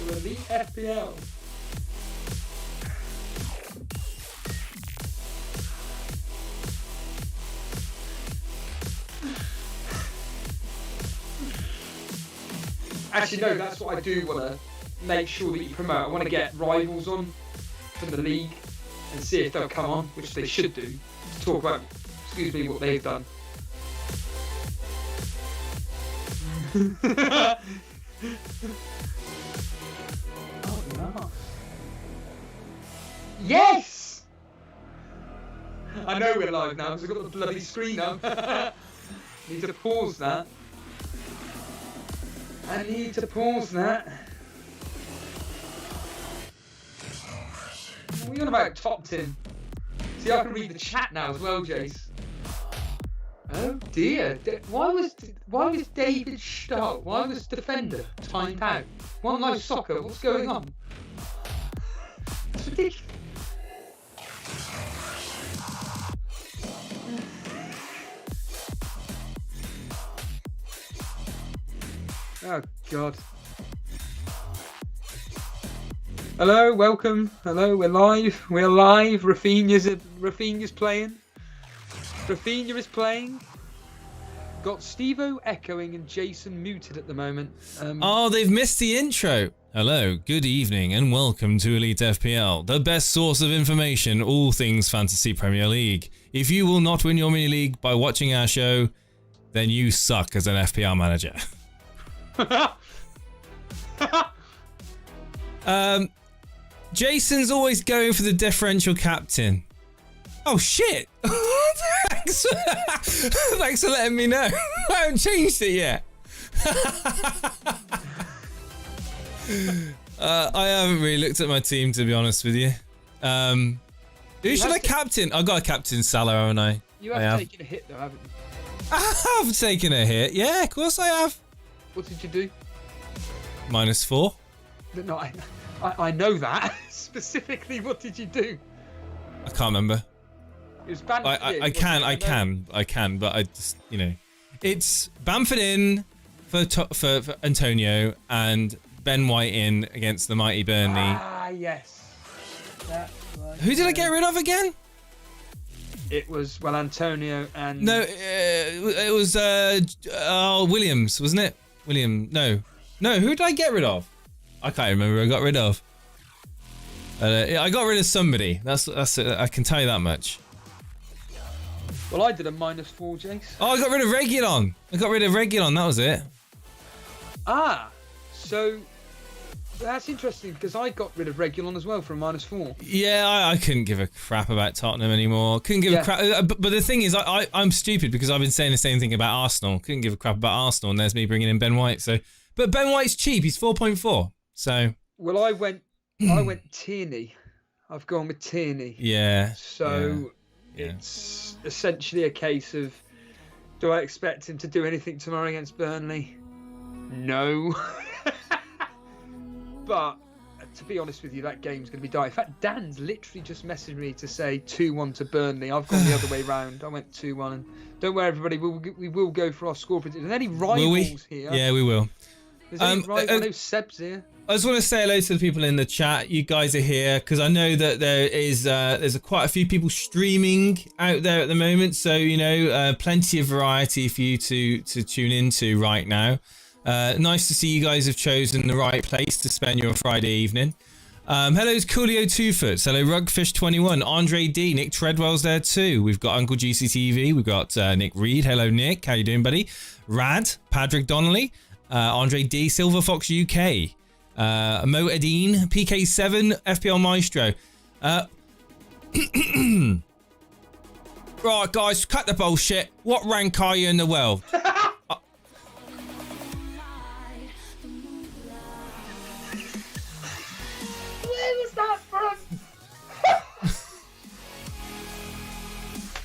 to Elite FPL. Actually, no, that's what I do want to make sure that you promote. I want to get rivals on from the league and see if they'll come on, which they should do, to talk about, excuse me, what they've done. Oh no. Yes! I know we're live now because I've got the bloody screen up. Need to pause that. I need to pause that. What are you on about, top 10? See, I can read the chat now as well, Jace. Oh dear. Why was David Stowe? Why was defender timed out? One Life Soccer, what's going on? It's ridiculous. Oh God. Hello, welcome. Hello, we're live. We're live. Rafinha's playing. Rafinha is playing. Got Steve-O echoing and Jason muted at the moment. Oh, they've missed the intro. Hello, good evening, and welcome to Elite FPL, the best source of information, all things Fantasy Premier League. If you will not win your mini-league by watching our show, then you suck as an FPL manager. Jason's always going for the differential captain. Oh shit! Thanks. Thanks for letting me know. I haven't changed it yet. I haven't really looked at my team, to be honest with you. Who should I captain? I've got a captain Salah, haven't I? You have taken a hit though, haven't you? I have taken a hit. Yeah, of course I have. What did you do? -4. No, I know that. Specifically, what did you do? I can't remember. It was Bamford I can, but I just, you know, it's Bamford in for Antonio and Ben White in against the mighty Burnley. Ah, yes. Who did I get rid of again? It was, well, Antonio and... No, it was Williams, wasn't it? No, who did I get rid of? I can't remember who I got rid of. I got rid of somebody. That's it. I can tell you that much. Well, I did a -4, Jace. Oh, I got rid of Reguilon. That was it. Ah, so that's interesting because I got rid of Reguilon as well for a -4. Yeah, I couldn't give a crap about Tottenham anymore. Couldn't give a crap. But the thing is, I'm stupid because I've been saying the same thing about Arsenal. Couldn't give a crap about Arsenal, and there's me bringing in Ben White. So, but Ben White's cheap. He's 4.4. So. Well, I went Tierney. I've gone with Tierney. Yeah. So it's essentially a case of, do I expect him to do anything tomorrow against Burnley? No. But to be honest with you, that game's going to be dire. In fact, Dan's literally just messaged me to say 2-1 to Burnley. I've gone the other way round. I went 2-1. And don't worry, everybody. We will go for our score prediction. Are there any rivals here? Yeah, we will. Is there any rivals? I know Seb's here. I just want to say hello to the people in the chat. You guys are here because I know that there's quite a few people streaming out there at the moment. So, you know, plenty of variety for you to tune into right now. Nice to see you guys have chosen the right place to spend your Friday evening. Hello to Coolio 2foot. Hello Rugfish21. Andre D. Nick Treadwell's there too. We've got Uncle GCTV. We've got Nick Reed. Hello Nick. How you doing, buddy? Rad. Patrick Donnelly. Andre D. Silver Fox UK. Mo Edine. PK7. FPL Maestro. Right, guys, cut the bullshit. What rank are you in the world?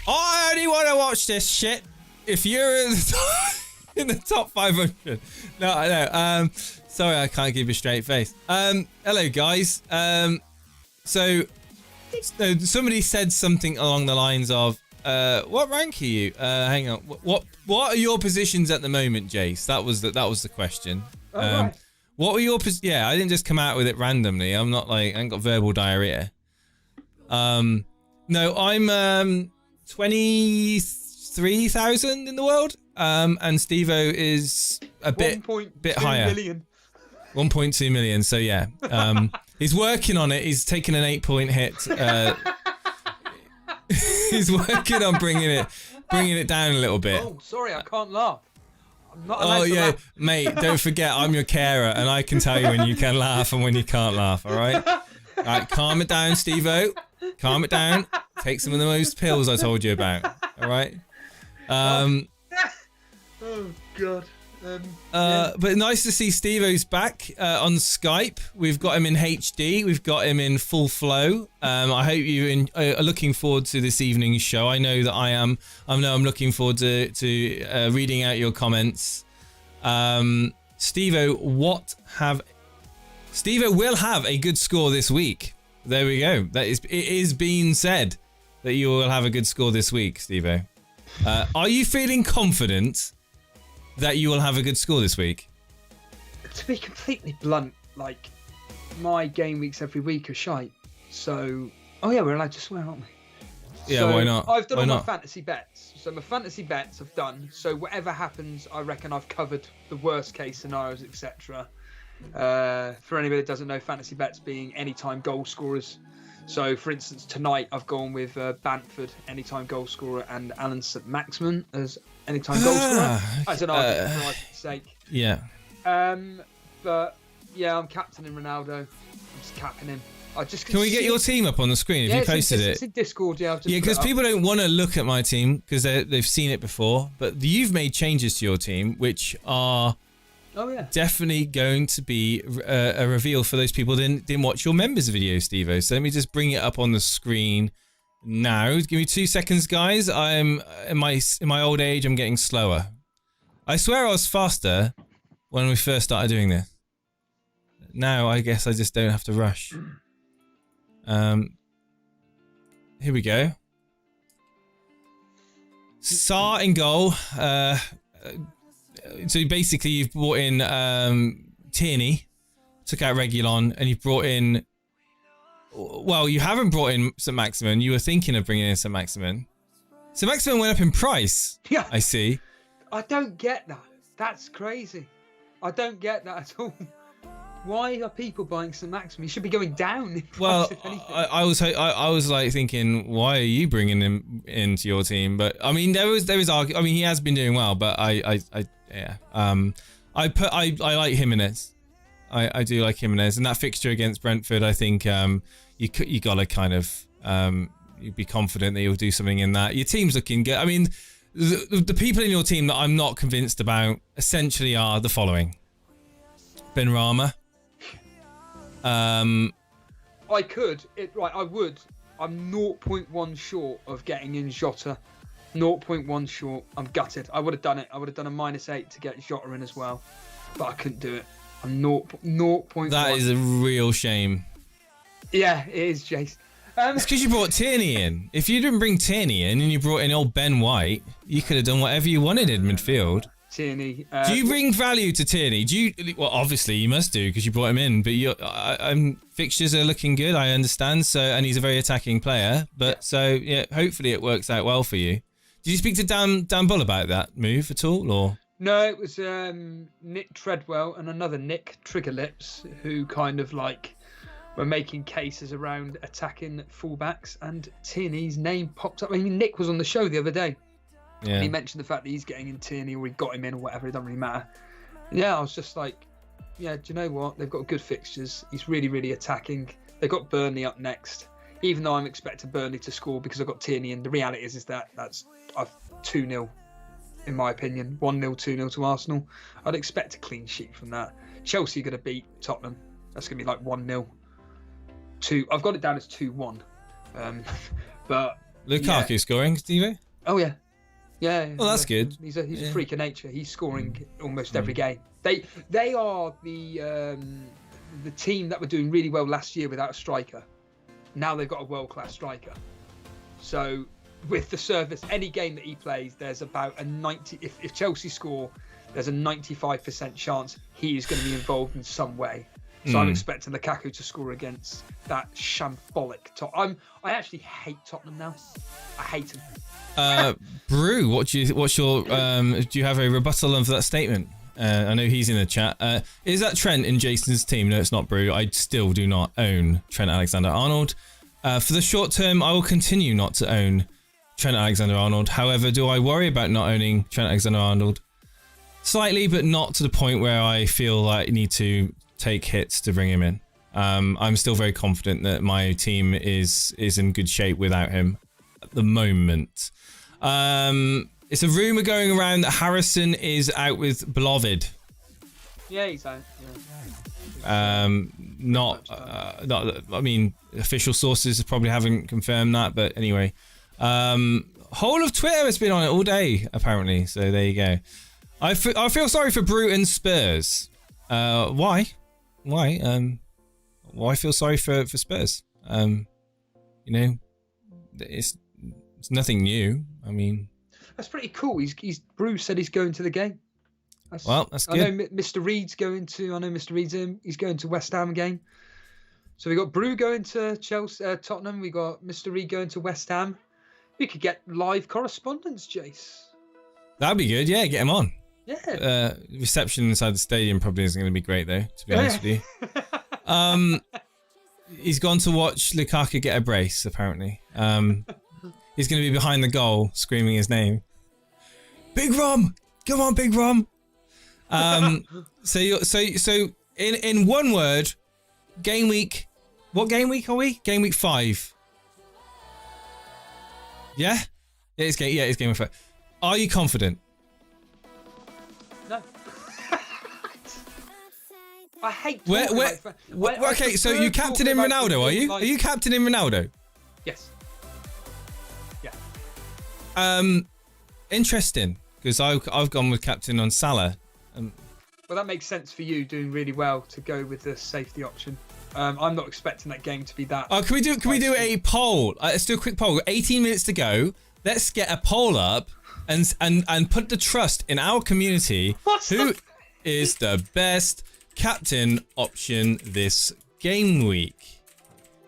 I only want to watch this shit if you're in the top 500. No. Sorry, I can't give you a straight face. Hello, guys. So somebody said something along the lines of, "What rank are you?" Hang on. What are your positions at the moment, Jace? That was the question. Right. What were your... Yeah, I didn't just come out with it randomly. I'm not like... I ain't got verbal diarrhea. No, I'm 23,000 in the world. And Stevo is a bit higher. 1.2 million. So yeah, he's working on it. He's taken an 8-point hit. He's working on bringing it down a little bit. Oh, sorry, I can't laugh. I'm not Oh yeah, mate. Don't forget, I'm your carer, and I can tell you when you can laugh and when you can't laugh. All right. All right, calm it down, Stevo. Calm it down. Take some of those pills I told you about. All right. Oh God. Yeah. But nice to see Stevo's back on Skype. We've got him in HD. We've got him in full flow. I hope you are looking forward to this evening's show. I know that I am. I know I'm looking forward to reading out your comments. Stevo will have a good score this week. There we go. It is being said that you will have a good score this week, Stevo. Are you feeling confident that you will have a good score this week? To be completely blunt, like, my game weeks every week are shite. So, oh yeah, we're allowed to swear, aren't we? Yeah, so why not? I've done all my fantasy bets. So my fantasy bets I've done. So whatever happens, I reckon I've covered the worst case scenarios, etc. For anybody that doesn't know, fantasy bets being anytime goal scorers. So, for instance, tonight I've gone with Brentford, anytime goal scorer, and Alan St. Maximin as anytime goal scorer. As an argument for argument's sake. Yeah. But yeah, I'm captaining Ronaldo. I'm just capping him. Can we get your team up on the screen? Have you posted it? It's in Discord, yeah. Yeah, because people don't want to look at my team because they've seen it before. But you've made changes to your team, which are definitely going to be a reveal for those people that didn't watch your members video, Stevo. So let me just bring it up on the screen now. Give me 2 seconds, guys. I'm in my old age. I'm getting slower. I swear I was faster when we first started doing this. Now I guess I just don't have to rush. Here we go. Sarr in goal. So basically you've brought in Tierney, took out Reguilon, and you've brought in... Well, you haven't brought in St. Maximin. You were thinking of bringing in St. Maximin. St. Maximin went up in price. Yeah. I see. I don't get that. That's crazy. I don't get that at all. Why are people buying St. Maximin? He should be going down in price, well, if anything. I was like thinking, why are you bringing him into your team? But I mean, there was I mean, he has been doing well, but I like Jimenez. I do like Jimenez, and that fixture against Brentford, I think you gotta kind of you'd be confident that you'll do something in that. Your team's looking good. I mean, the people in your team that I'm not convinced about essentially are the following: Benrahma. I would. I'm 0.1 short of getting in Jota. 0.1 short. I'm gutted. I would have done it. I would have done a -8 to get Jota in as well, but I couldn't do it. I'm 0.1. That is a real shame. Yeah, it is, Jace. It's because you brought Tierney in. If you didn't bring Tierney in and you brought in old Ben White, you could have done whatever you wanted in midfield. Tierney. Do you bring value to Tierney? Well, obviously you must do because you brought him in. But fixtures are looking good. I understand. So, and he's a very attacking player. But so yeah, hopefully it works out well for you. Did you speak to Dan Bull about that move at all, or? No, it was Nick Treadwell and another Nick Triggerlips who kind of like were making cases around attacking fullbacks, and Tierney's name popped up. I mean, Nick was on the show the other day. Yeah. And he mentioned the fact that he's getting in Tierney, or he got him in, or whatever. It doesn't really matter. Yeah, I was just like, yeah, do you know what? They've got good fixtures. He's really, really attacking. They've got Burnley up next. Even though I'm expecting Burnley to score because I've got Tierney in, the reality is that's 2-0, in my opinion. 1-0, 2-0 to Arsenal. I'd expect a clean sheet from that. Chelsea are going to beat Tottenham. That's going to be like 1-0. I've got it down as 2-1. But Lukaku scoring, Stevie? Oh, yeah. Yeah. Well, that's good. He's a freak of nature. He's scoring almost every game. They are the team that were doing really well last year without a striker. Now they've got a world-class striker. So with the service, any game that he plays, there's about a 90. If Chelsea score, there's a 95% chance he is going to be involved in some way. So I'm expecting Lukaku to score against that shambolic Tottenham. I actually hate Tottenham now. I hate him. Brew, what's your do you have a rebuttal of that statement? I know he's in the chat. Is that Trent in Jason's team? No, it's not Brew. I still do not own Trent Alexander-Arnold. For the short term, I will continue not to own Trent Alexander-Arnold. However, do I worry about not owning Trent Alexander-Arnold? Slightly, but not to the point where I feel like I need to take hits to bring him in. I'm still very confident that my team is in good shape without him at the moment. It's a rumour going around that Harrison is out with Beloved. Yeah, he's out. Yeah. Not. I mean, official sources probably haven't confirmed that, but anyway, whole of Twitter has been on it all day apparently. So there you go. I feel sorry for Bruton Spurs. Why? Why feel sorry for Spurs? It's nothing new. I mean, that's pretty cool. Bruce said he's going to the game. That's good. I know Mr. Reed's going to. I know Mr. Reed's in. He's going to West Ham game. So we got Brew going to Chelsea, Tottenham. We got Mr. Reed going to West Ham. We could get live correspondence, Jace. That'd be good. Yeah, get him on. Yeah. Reception inside the stadium probably isn't going to be great though, to be honest with you. He's gone to watch Lukaku get a brace. Apparently, he's going to be behind the goal, screaming his name. Big Rom, come on, Big Rom. So in one word, game week. What game week are we? Game week 5. Yeah, it's game week 5. Are you confident? No. I hate. Okay, so you captain in Ronaldo, are you? Are you captain in Ronaldo? Yes. Yeah. Interesting, because I've gone with captain on Salah. Well, that makes sense for you doing really well to go with the safety option. I'm not expecting that game to be that. Oh, can we do a poll? Let's do a quick poll. 18 minutes to go. Let's get a poll up and put the trust in our community. Who is the best captain option this game week?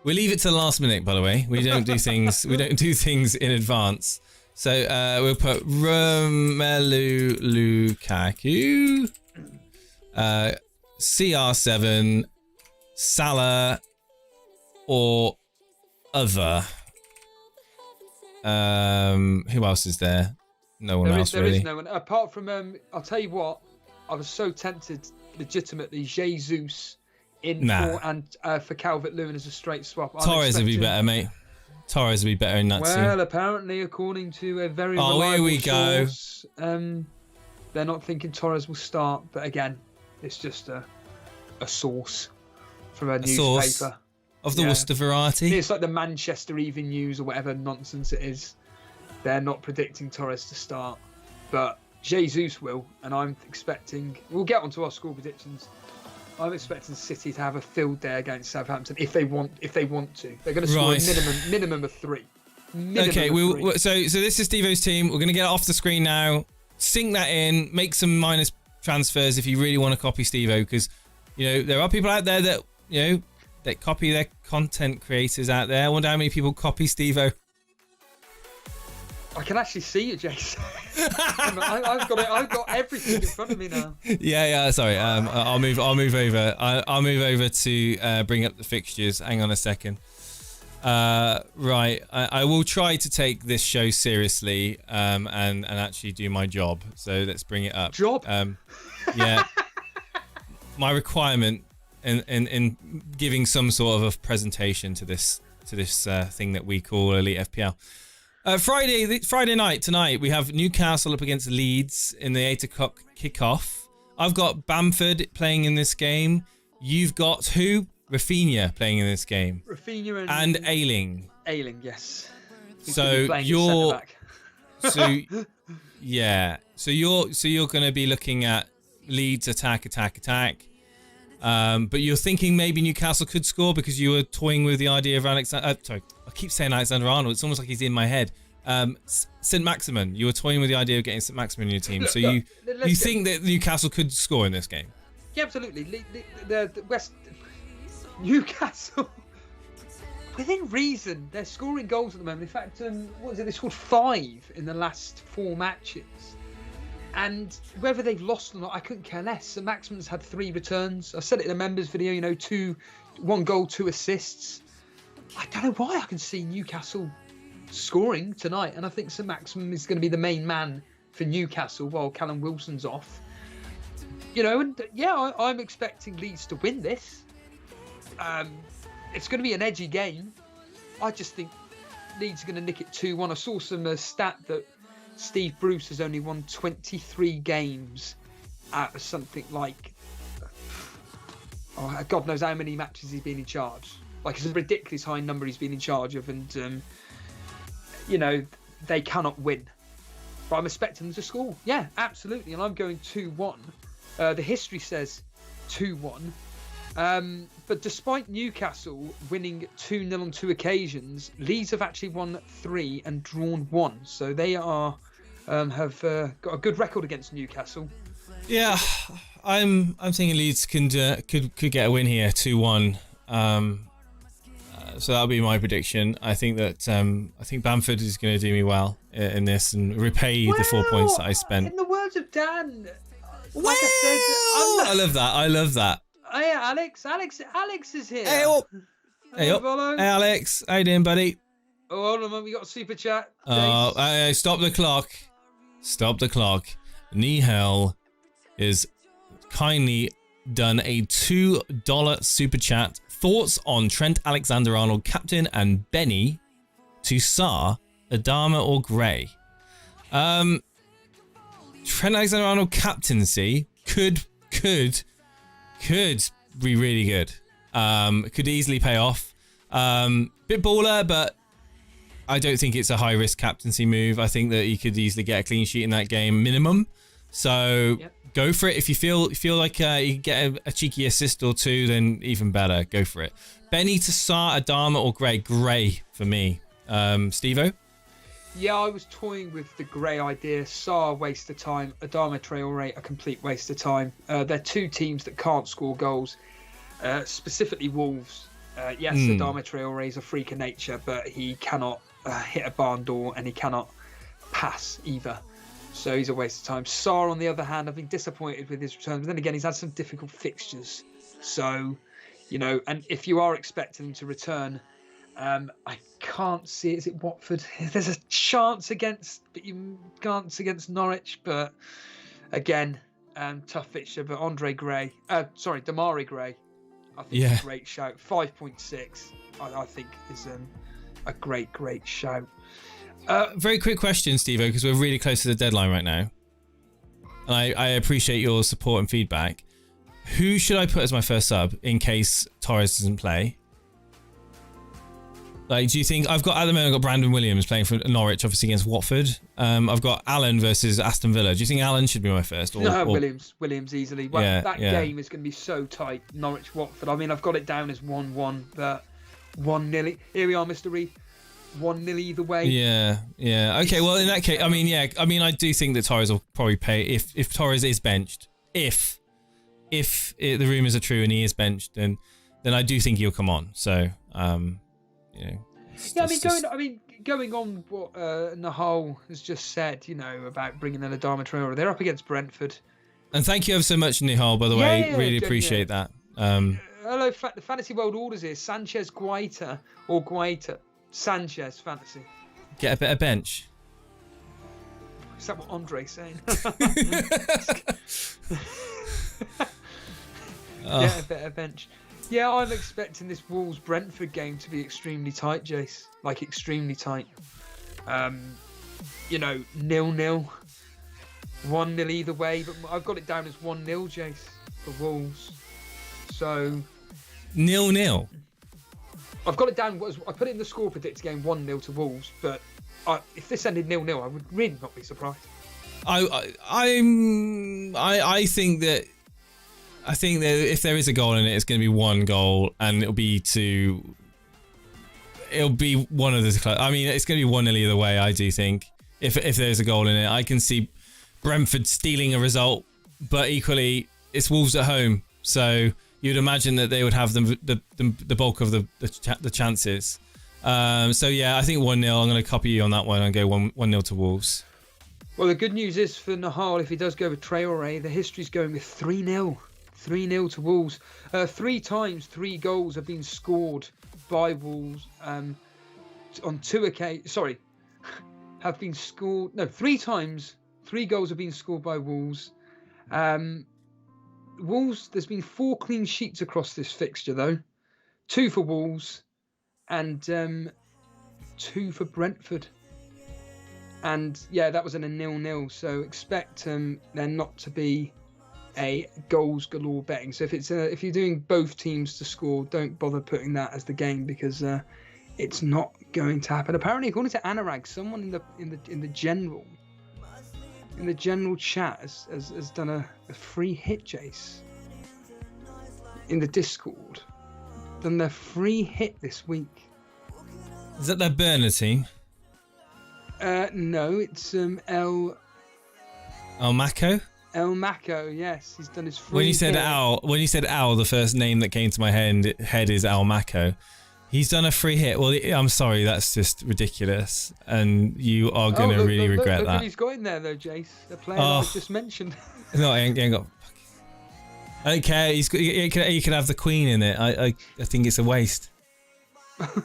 We leave it to the last minute, by the way. We don't do things. We don't do things in advance. So we'll put Romelu Lukaku, CR7, Salah, or other. Who else is there? No one else really. There is no one apart from. I'll tell you what. I was so tempted, legitimately, Jesus for Calvert-Lewin as a straight swap. Torres would be better, mate. Torres would be better in that team. Well, apparently, according to a very reliable source, they're not thinking Torres will start. But again, it's just a source from a newspaper. Source of the Worcester variety. It's like the Manchester Evening News or whatever nonsense it is. They're not predicting Torres to start, but Jesus will, and I'm expecting. We'll get onto our score predictions. I'm expecting City to have a field day against Southampton if they want to. They're going to score a minimum of 3. So this is Steve-O's team. We're going to get it off the screen now. Sync that in. Make some minus transfers if you really want to copy Steve-O, because there are people out there that that copy their content creators out there. I wonder how many people copy Steve-O. I can actually see it, Jason. I've got everything in front of me now. Yeah. Sorry. I'll move over. I'll move over to bring up the fixtures. Hang on a second. Right. I will try to take this show seriously and actually do my job. So let's bring it up. Job. Yeah. My requirement in giving some sort of a presentation to this thing that we call Elite FPL. Friday night tonight we have Newcastle up against Leeds in the 8 o'clock kickoff. I've got Bamford playing in this game. You've got who? Rafinha playing in this game. Rafinha and Ayling. Ayling, yes. So you're going to be looking at Leeds attack. But you're thinking maybe Newcastle could score because you were toying with the idea of Alexander. Sorry, I keep saying Alexander-Arnold. It's almost like he's in my head. St. Maximin, you were toying with the idea of getting St. Maximin in your team. Look, So look, you think that Newcastle could score in this game? Yeah, absolutely. The Newcastle, within reason, they're scoring goals at the moment. In fact, what is it? They scored 5 in the last 4 matches. And whether they've lost or not, I couldn't care less. St. Maximin's had 3 returns. I said it in a members video, 1 goal, 2 assists. I don't know why I can see Newcastle scoring tonight. And I think St. Maximin is going to be the main man for Newcastle while Callum Wilson's off. I'm expecting Leeds to win this. It's going to be an edgy game. I just think Leeds are going to nick it 2-1. I saw some stat that Steve Bruce has only won 23 games out of something like, God knows how many matches he's been in charge. Like, it's a ridiculous high number he's been in charge of, and they cannot win. But I'm expecting them to score. Yeah, absolutely, and I'm going 2-1. The history says 2-1. But despite Newcastle winning 2-0 on 2 occasions, Leeds have actually won 3 and drawn 1. So they have got a good record against Newcastle. Yeah, I'm thinking Leeds could get a win here, 2-1. So that'll be my prediction. I think that Bamford is going to do me well in this and repay the 4 points that I spent. In the words of Dan, like I said, I love that. Oh yeah, Alex is here. Hey, hey Alex, how you doing, buddy? Oh, hold on, man, we got a super chat. Oh, stop the clock. Nihal is kindly done a $2 super chat. Thoughts on Trent Alexander-Arnold captain and Benny to Sarr, Adama or Gray? Trent Alexander-Arnold captaincy could be really good. Could easily pay off. Bit baller, but I don't think it's a high risk captaincy move. I think that you could easily get a clean sheet in that game minimum. So go for it. If you feel like you can get a cheeky assist or 2, then even better. Go for it. Benny to Sarr, Adama or Gray? Gray for me. Steve-O? Yeah, I was toying with the Gray idea. Sarr, waste of time. Adama Traore, a complete waste of time. They're 2 teams that can't score goals. Specifically Wolves. Adama Traore is a freak of nature, but he cannot hit a barn door and he cannot pass either. So he's a waste of time. Sarr, on the other hand, I've been disappointed with his return. But then again, he's had some difficult fixtures. So, and if you are expecting him to return, I can't see it. Is it Watford? There's a chance against against Norwich, but again, tough fixture. But Damari Gray, I think is a great shout. 5.6, I think is a great shout. Very quick question, Steve-O, because we're really close to the deadline right now. And I appreciate your support and feedback. Who should I put as my first sub in case Torres doesn't play? Like, do you think at the moment I've got Brandon Williams playing for Norwich, obviously against Watford. I've got Allen versus Aston Villa. Do you think Allen should be my first? Williams easily. Well, that game is going to be so tight. Norwich Watford. I mean, I've got it down as 1-1, but 1-0. Here we are, Mr. Reed. 1-0 either way. Yeah. Okay, well in that case, I do think that Torres will probably pay if Torres is benched. If the rumours are true and he is benched, then I do think he'll come on. So going on what Nahal has just said, about bringing in Adama Traore, they're up against Brentford. And thank you ever so much, Nihal, by the way. Really appreciate that. Hello, the Fantasy World Orders here. Sanchez, Guaita or Guaita. Sanchez fantasy. Get a bit of bench. Is that what Andre's saying? Get a bit of bench. Yeah, I'm expecting this Wolves Brentford game to be extremely tight, Jace. Like extremely tight. 0-0, 1-0 either way, but I've got it down as 1-0, Jace, for Wolves. So 0-0. I've got it down. I put it in the score predict game 1-0 to Wolves, but if this ended 0-0, I would really not be surprised. I think that if there is a goal in it, it's going to be 1 goal, and it'll be to it'll be one of the. I mean, it's going to be 1-0 either way. I do think if there's a goal in it, I can see Brentford stealing a result, but equally it's Wolves at home, so you'd imagine that they would have the bulk of the chances. So yeah, I think 1-0. I'm going to copy you on that one and go 1-0 to Wolves. Well, the good news is for Nahal, if he does go with Traore, the history's going with 3-0. 3-0 to Wolves. 3 times, 3 goals have been scored by Wolves on 2 occasions. Sorry, have been scored. No, 3 times, 3 goals have been scored by Wolves. Wolves, there's been 4 clean sheets across this fixture, though. 2 for Wolves and 2 for Brentford. And yeah, that was in a 0-0. So expect there not to be a goals galore betting. So if you're doing both teams to score, don't bother putting that as the game, because it's not going to happen. Apparently, according to Anurag, someone in the general chat has done a free hit, Jace, in the Discord. Done their free hit this week. Is that their burner team? No, it's El Mako? El Mako, yes, he's done his free When you said hit. Al, the first name that came to my head is Al Mako. He's done a free hit. Well, I'm sorry, that's just ridiculous, and you are going to really regret look that. What he's got in there, though, Jace. The player I just mentioned. No, I ain't got. I don't care. He could have the Queen in it. I think it's a waste.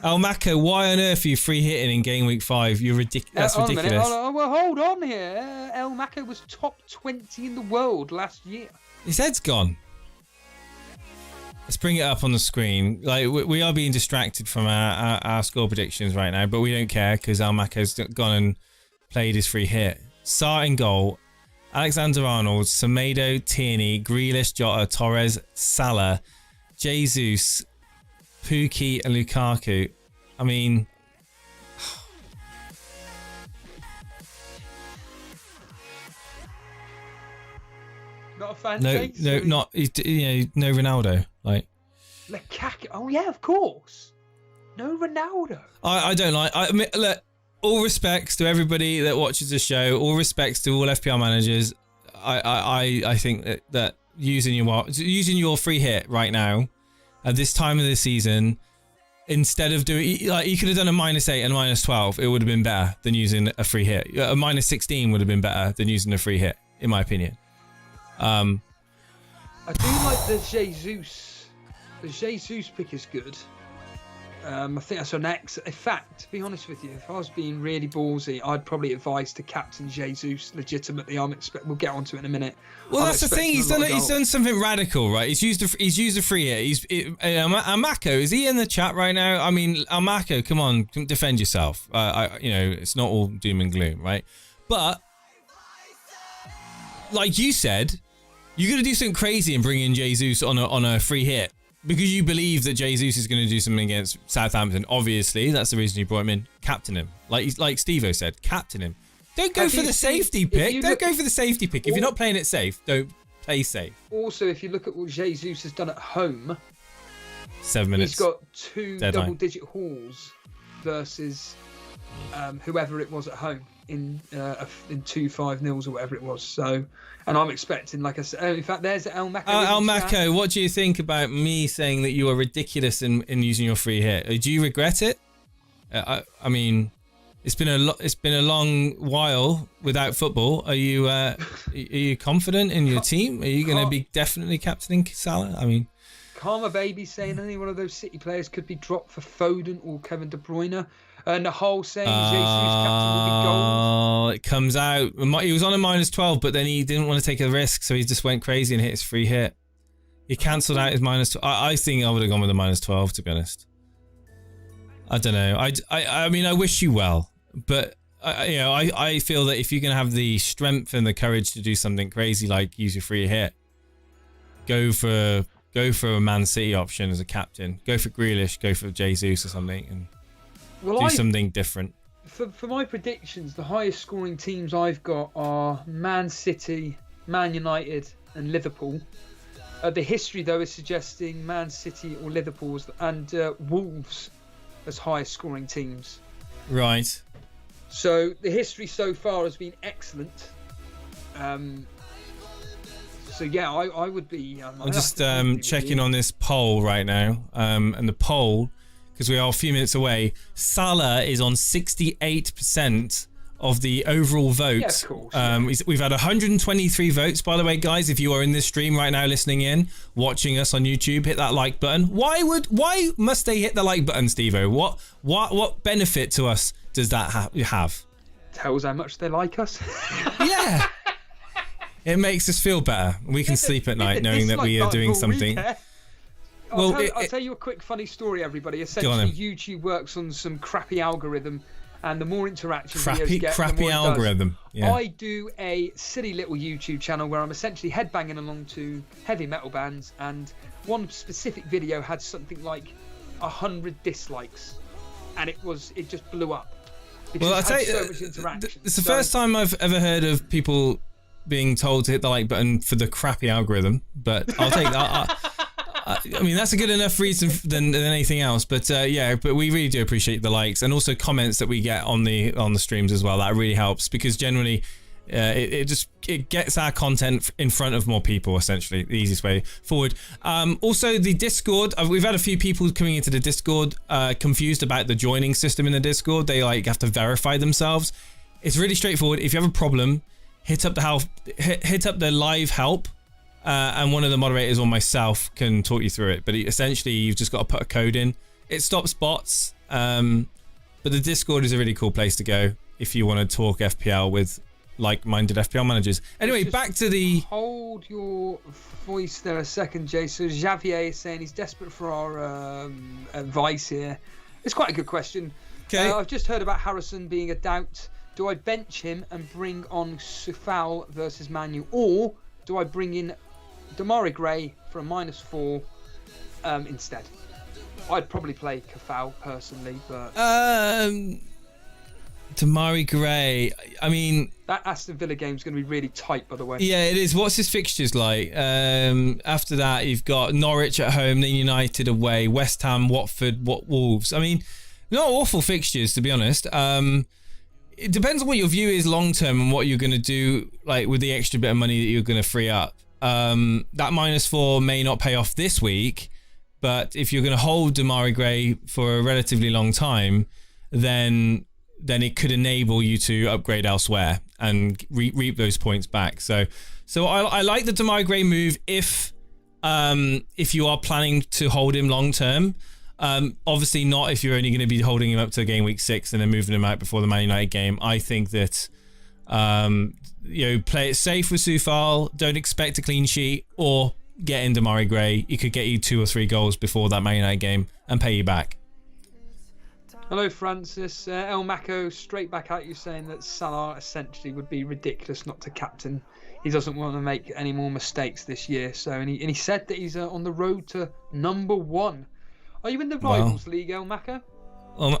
Al Mako, why on earth are you free hitting in game week 5? You're ridiculous. That's ridiculous. Well, hold on here. El Mako was top 20 in the world last year. His head's gone. Let's bring it up on the screen. Like we are being distracted from our score predictions right now, but we don't care because Al Mako's gone and played his free hit. Sarr in goal. Alexander-Arnold, Semedo, Tierney, Grealish, Jota, Torres, Salah, Jesus, Pukki and Lukaku. I mean, not a fan. no Ronaldo. Like Lukaku. Oh yeah, of course. No Ronaldo. I don't like. I mean, look, all respects to everybody that watches the show. All respects to all FPL managers. I think that using your free hit right now at this time of the season, instead of doing, like, you could have done a -8 and a -12, it would have been better than using a free hit. A -16 would have been better than using a free hit, in my opinion. I do like the Jesus. The Jesus pick is good. I think that's an X. In fact, to be honest with you, if I was being really ballsy, I'd probably advise to captain Jesus legitimately. We'll get onto it in a minute. Well, that's the thing. He's done something radical, right? He's used a free hit. Amako, is he in the chat right now? I mean, Amako, come on, defend yourself. It's not all doom and gloom, right? But like you said, you're gonna do something crazy and bring in Jesus on a free hit. Because you believe that Jesus is going to do something against Southampton. Obviously, that's the reason you brought him in. Captain him. Like Steve-O said, captain him. Don't go for the safety pick. Don't go for the safety pick. If you're not playing it safe, don't play safe. Also, if you look at what Jesus has done at home, 7 minutes. He's got 2 deadline. double-digit hauls versus whoever it was at home in 2 5-0s or whatever it was. So, and I'm expecting, like I said, in fact, there's El Mako. El Mako, what do you think about me saying that you are ridiculous in using your free hit? Do you regret it? I mean, it's been a long while without football. Are you confident in your team? Are you going to be definitely captaining Salah? I mean, Karma Baby saying any one of those City players could be dropped for Foden or Kevin De Bruyne. Nahal saying Jesus captain will be gold. It comes out. He was on a -12, but then he didn't want to take a risk, so he just went crazy and hit his free hit. He cancelled out his -12. I think I would have gone with a -12, to be honest. I don't know. I mean, I wish you well, but I feel that if you're gonna have the strength and the courage to do something crazy like use your free hit, go for a Man City option as a captain. Go for Grealish. Go for Jesus or something, and do something different. For my predictions, the highest scoring teams I've got are Man City, Man United and Liverpool. The history, though, is suggesting Man City or Liverpool and Wolves as highest scoring teams. Right. So the history so far has been excellent. So yeah, I would be. I'm just checking on this poll right now, and the poll, because we are a few minutes away, Salah is on 68% of the overall vote. Yeah, of course. We've had 123 votes, by the way, guys. If you are in this stream right now, listening in, watching us on YouTube, hit that like button. Why must they hit the like button, Steve-O? What benefit to us does that have? Tells how much they like us. Yeah. It makes us feel better. We can sleep at night knowing that we are doing something. I'll tell you a quick funny story, everybody. Essentially, YouTube works on some crappy algorithm, and the more interaction videos get, the more algorithm. Yeah. I do a silly little YouTube channel where I'm essentially headbanging along to heavy metal bands, and one specific video had something like 100 dislikes, and it just blew up. Well, I'll tell you, so much interaction. It's the first time I've ever heard of people being told to hit the like button for the crappy algorithm, but I'll take that. I mean, that's a good enough reason than anything else. But yeah, but we really do appreciate the likes and also comments that we get on the streams as well. That really helps, because generally it gets our content in front of more people, essentially the easiest way forward. Also the Discord, we've had a few people coming into the Discord confused about the joining system in the Discord. They have to verify themselves. It's really straightforward. If you have a problem, hit up the live help, and one of the moderators or myself can talk you through it. But essentially, you've just got to put a code in. It stops bots, but the Discord is a really cool place to go if you want to talk FPL with like-minded FPL managers. Anyway, back to the... Hold your voice there a second, Jay. So Xavier is saying he's desperate for our advice here. It's quite a good question. Okay. I've just heard about Harrison being a doubt. Do I bench him and bring on Sufal versus Manu, or do I bring in Damari Gray for a -4 instead? I'd probably play Kafal personally, but Damari Gray, I mean, that Aston Villa game's going to be really tight, by the way. Yeah, it is. What's his fixtures like? After that, you've got Norwich at home, then United away, West Ham, Watford, Wolves. I mean, not awful fixtures, to be honest. It depends on what your view is long term and what you're going to do, like with the extra bit of money that you're going to free up. That -4 may not pay off this week, but if you're going to hold Damari Gray for a relatively long time, then it could enable you to upgrade elsewhere and reap those points back. So I like the Damari Gray move if you are planning to hold him long term. Obviously not if you're only going to be holding him up to game week 6 and then moving him out before the Man United game. I think that play it safe with Soufal, don't expect a clean sheet, or get in Damari Gray. He could get you 2 or 3 goals before that Man United game and pay you back. Hello Francis, El Mako straight back at you saying that Salah essentially would be ridiculous not to captain. He doesn't want to make any more mistakes this year, and he said that he's on the road to #1. Are you in the Rivals League, El Mako?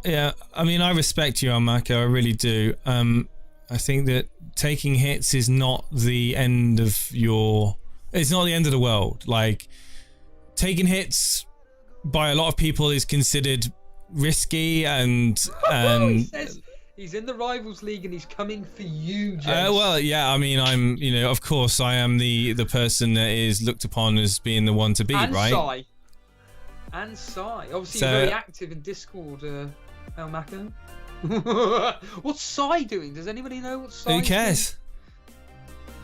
Yeah, I mean, I respect you, El Mako, I really do. I think that taking hits is not the end of it's not the end of the world. Like, taking hits by a lot of people is considered risky and he says he's in the Rivals League and he's coming for you, James. Well, yeah, I mean, I'm, of course I am the person that is looked upon as being the one to beat, right? And Sai. Obviously, you're very active in Discord, El Mako. What's Sai doing? Does anybody know what Sai? Who cares?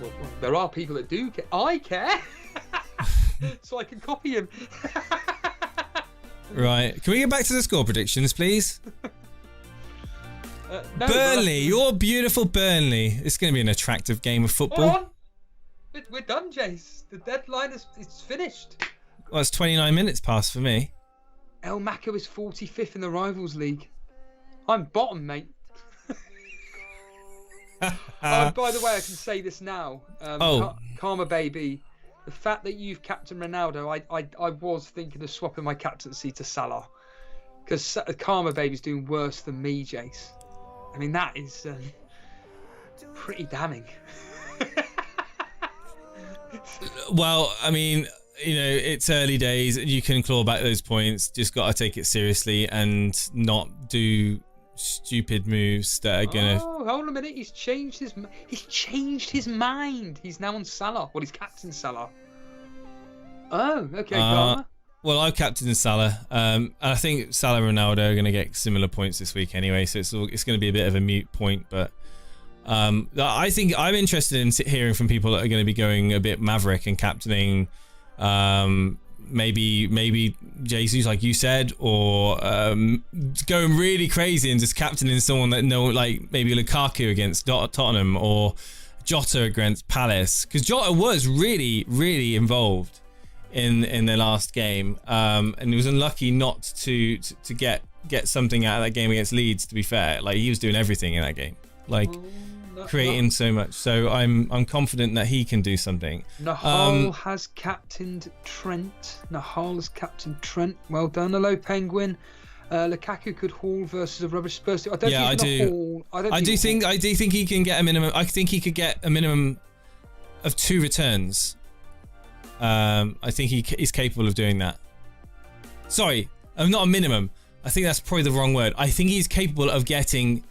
Well, there are people that do care. I care. So I can copy him. Right. Can we get back to the score predictions, please? No, Burnley, your beautiful Burnley. It's going to be an attractive game of football. Hold on. We're done, Jace. The deadline is finished. Well, it's 29 minutes past for me. El Mako is 45th in the Rivals League. I'm bottom, mate. By the way, I can say this now. Karma Baby, the fact that you've captained Ronaldo, I was thinking of swapping my captaincy to Salah. Because Karma Baby's doing worse than me, Jace. I mean, that is pretty damning. Well, I mean, you know, it's early days. You can claw back those points. Just got to take it seriously and not do stupid moves that are gonna. Oh, hold on a minute! He's changed his mind. He's now on Salah. Well, he's captain Salah. Oh, okay. Well, I've captained Salah, and I think Salah and Ronaldo are going to get similar points this week anyway, so it's going to be a bit of a moot point. But I think I'm interested in hearing from people that are going to be going a bit maverick and captaining maybe Jesus, like you said, or going really crazy and just captaining someone that like maybe Lukaku against Tottenham or Jota against Palace, because Jota was really involved in their last game, and he was unlucky not to get something out of that game against Leeds. To be fair, like he was doing everything in that game, like creating so much. So I'm confident that he can do something. Nahal has captained Trent. Well done. Hello, Penguin. Lukaku could haul versus a rubbish Spurs team. I do think he can get a minimum. I think he could get a minimum of 2 returns. I think he's capable of doing that. Sorry, not a minimum. I think that's probably the wrong word. I think he's capable of getting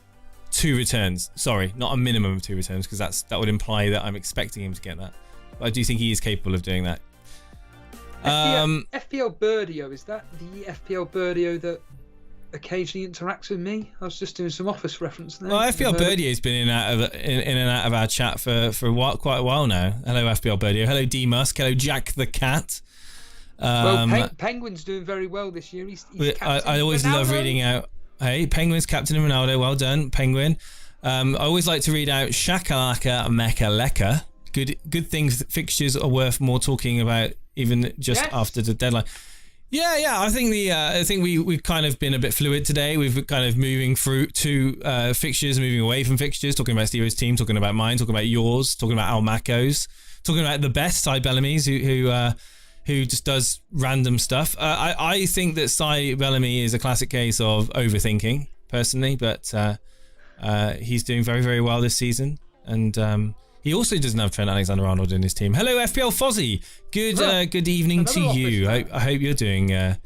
2 returns. Sorry, not a minimum of 2 returns, because that would imply that I'm expecting him to get that. But I do think he is capable of doing that. FPL Birdio, is that the FPL Birdio that occasionally interacts with me? I was just doing some office reference there. Well, FPL Birdio's been in and out of our chat for quite a while now. Hello, FPL Birdio. Hello, D Musk. Hello, Jack the Cat. Penguin's doing very well this year. He's I always love reading out. Hey, Penguin's captain of Ronaldo. Well done, Penguin. I always like to read out Shakalaka Meka Leka. Good things. Fixtures are worth more talking about even just after the deadline. Yeah. I think we've kind of been a bit fluid today. We've kind of moving through to fixtures, moving away from fixtures, talking about Steve's team, talking about mine, talking about yours, talking about Al Mako's, talking about the best Cy Bellamy's who just does random stuff. I think that Cy Bellamy is a classic case of overthinking, personally, but he's doing very, very well this season, and he also doesn't have Trent Alexander-Arnold in his team. Hello, FPL Fozzie. Good evening to you. I hope you're doing. I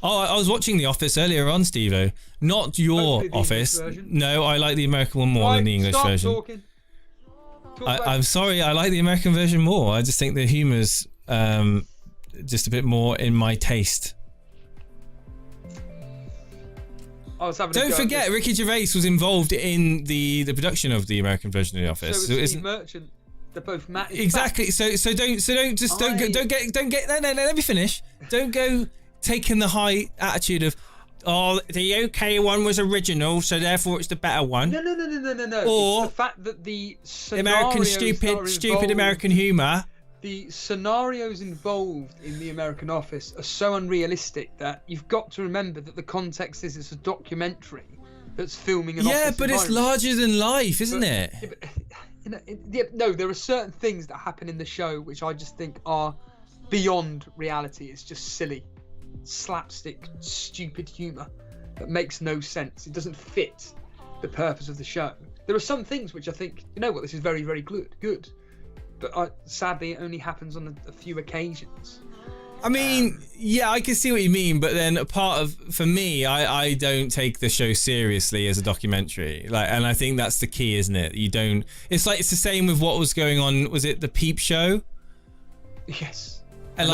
was watching The Office earlier on, Steve-O. Not your Office. No, I like the American one more than the English version. I'm sorry, I like the American version more. I just think the humour's just a bit more in my taste. Don't forget, Ricky Gervais was involved in the production of the American version of The Office. So is Merchant. They're both Matt. Exactly. So don't get. No. Let me finish. Don't go taking the high attitude of, oh, the UK one was original, so therefore it's the better one. No. Or it's the fact that the American stupid American humour. The scenarios involved in the American Office are so unrealistic that you've got to remember that the context is it's a documentary that's filming an office. Yeah, but it's larger than life, isn't it? No, there are certain things that happen in the show which I just think are beyond reality. It's just silly, slapstick, stupid humour that makes no sense. It doesn't fit the purpose of the show. There are some things which I think, you know what, this is very, very good. But sadly, it only happens on a few occasions. I mean, yeah, I can see what you mean, but then for me, I don't take the show seriously as a documentary. And I think that's the key, isn't it? You don't. It's the same with what was going on. Was it the Peep Show? Yes. And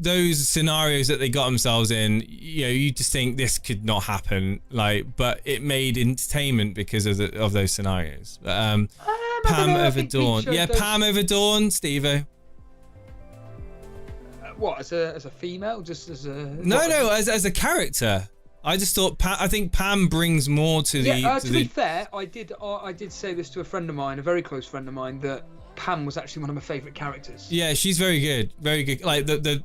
those scenarios that they got themselves in, you just think this could not happen. But it made entertainment because of those scenarios. Pam over Dawn. Yeah, Pam over Dawn, Steve-O. What, as a female? Just as a... No, as a character. I just thought, I think Pam brings more to the... Yeah, to be fair, I did say this to a friend of mine, a very close friend of mine, that Pam was actually one of my favourite characters. Yeah, she's very good. Very good. Like, the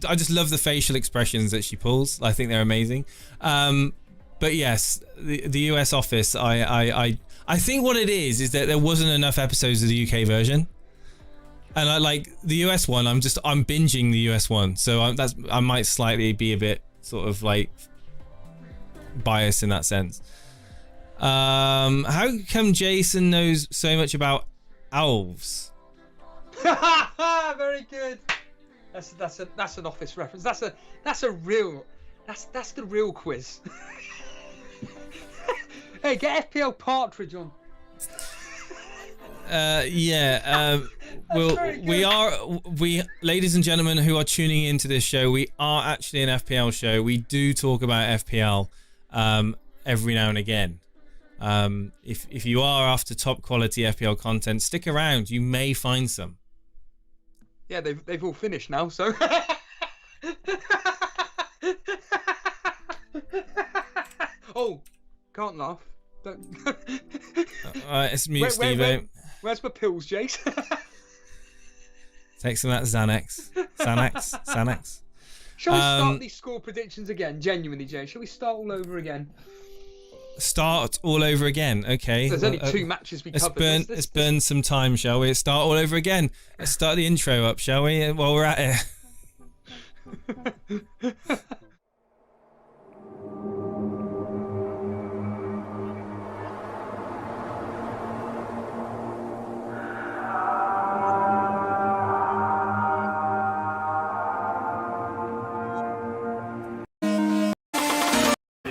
I just love the facial expressions that she pulls. I think they're amazing. But yes, the US Office, I think what it is that there wasn't enough episodes of the UK version, and I like the US one. I'm binging the US one, so I might slightly be a bit sort of like biased in that sense. How come Jason knows so much about elves? Very good. That's an office reference. That's the real quiz. Hey, get FPL Partridge on. We ladies and gentlemen who are tuning into this show, we are actually an FPL show. We do talk about FPL every now and again. If you are after top quality FPL content, stick around. You may find some. Yeah, they've all finished now, so. Oh, can't laugh. Don't. It's mute, Steve. Where's my pills, Jace? Take some of that Xanax. Xanax. Shall we start these score predictions again? Genuinely, Jay. Shall we start all over again? Start all over again. Okay. There's only 2 matches we covered. Let's burn some time, shall we? Start all over again. Let's start the intro up, shall we? While we're at it.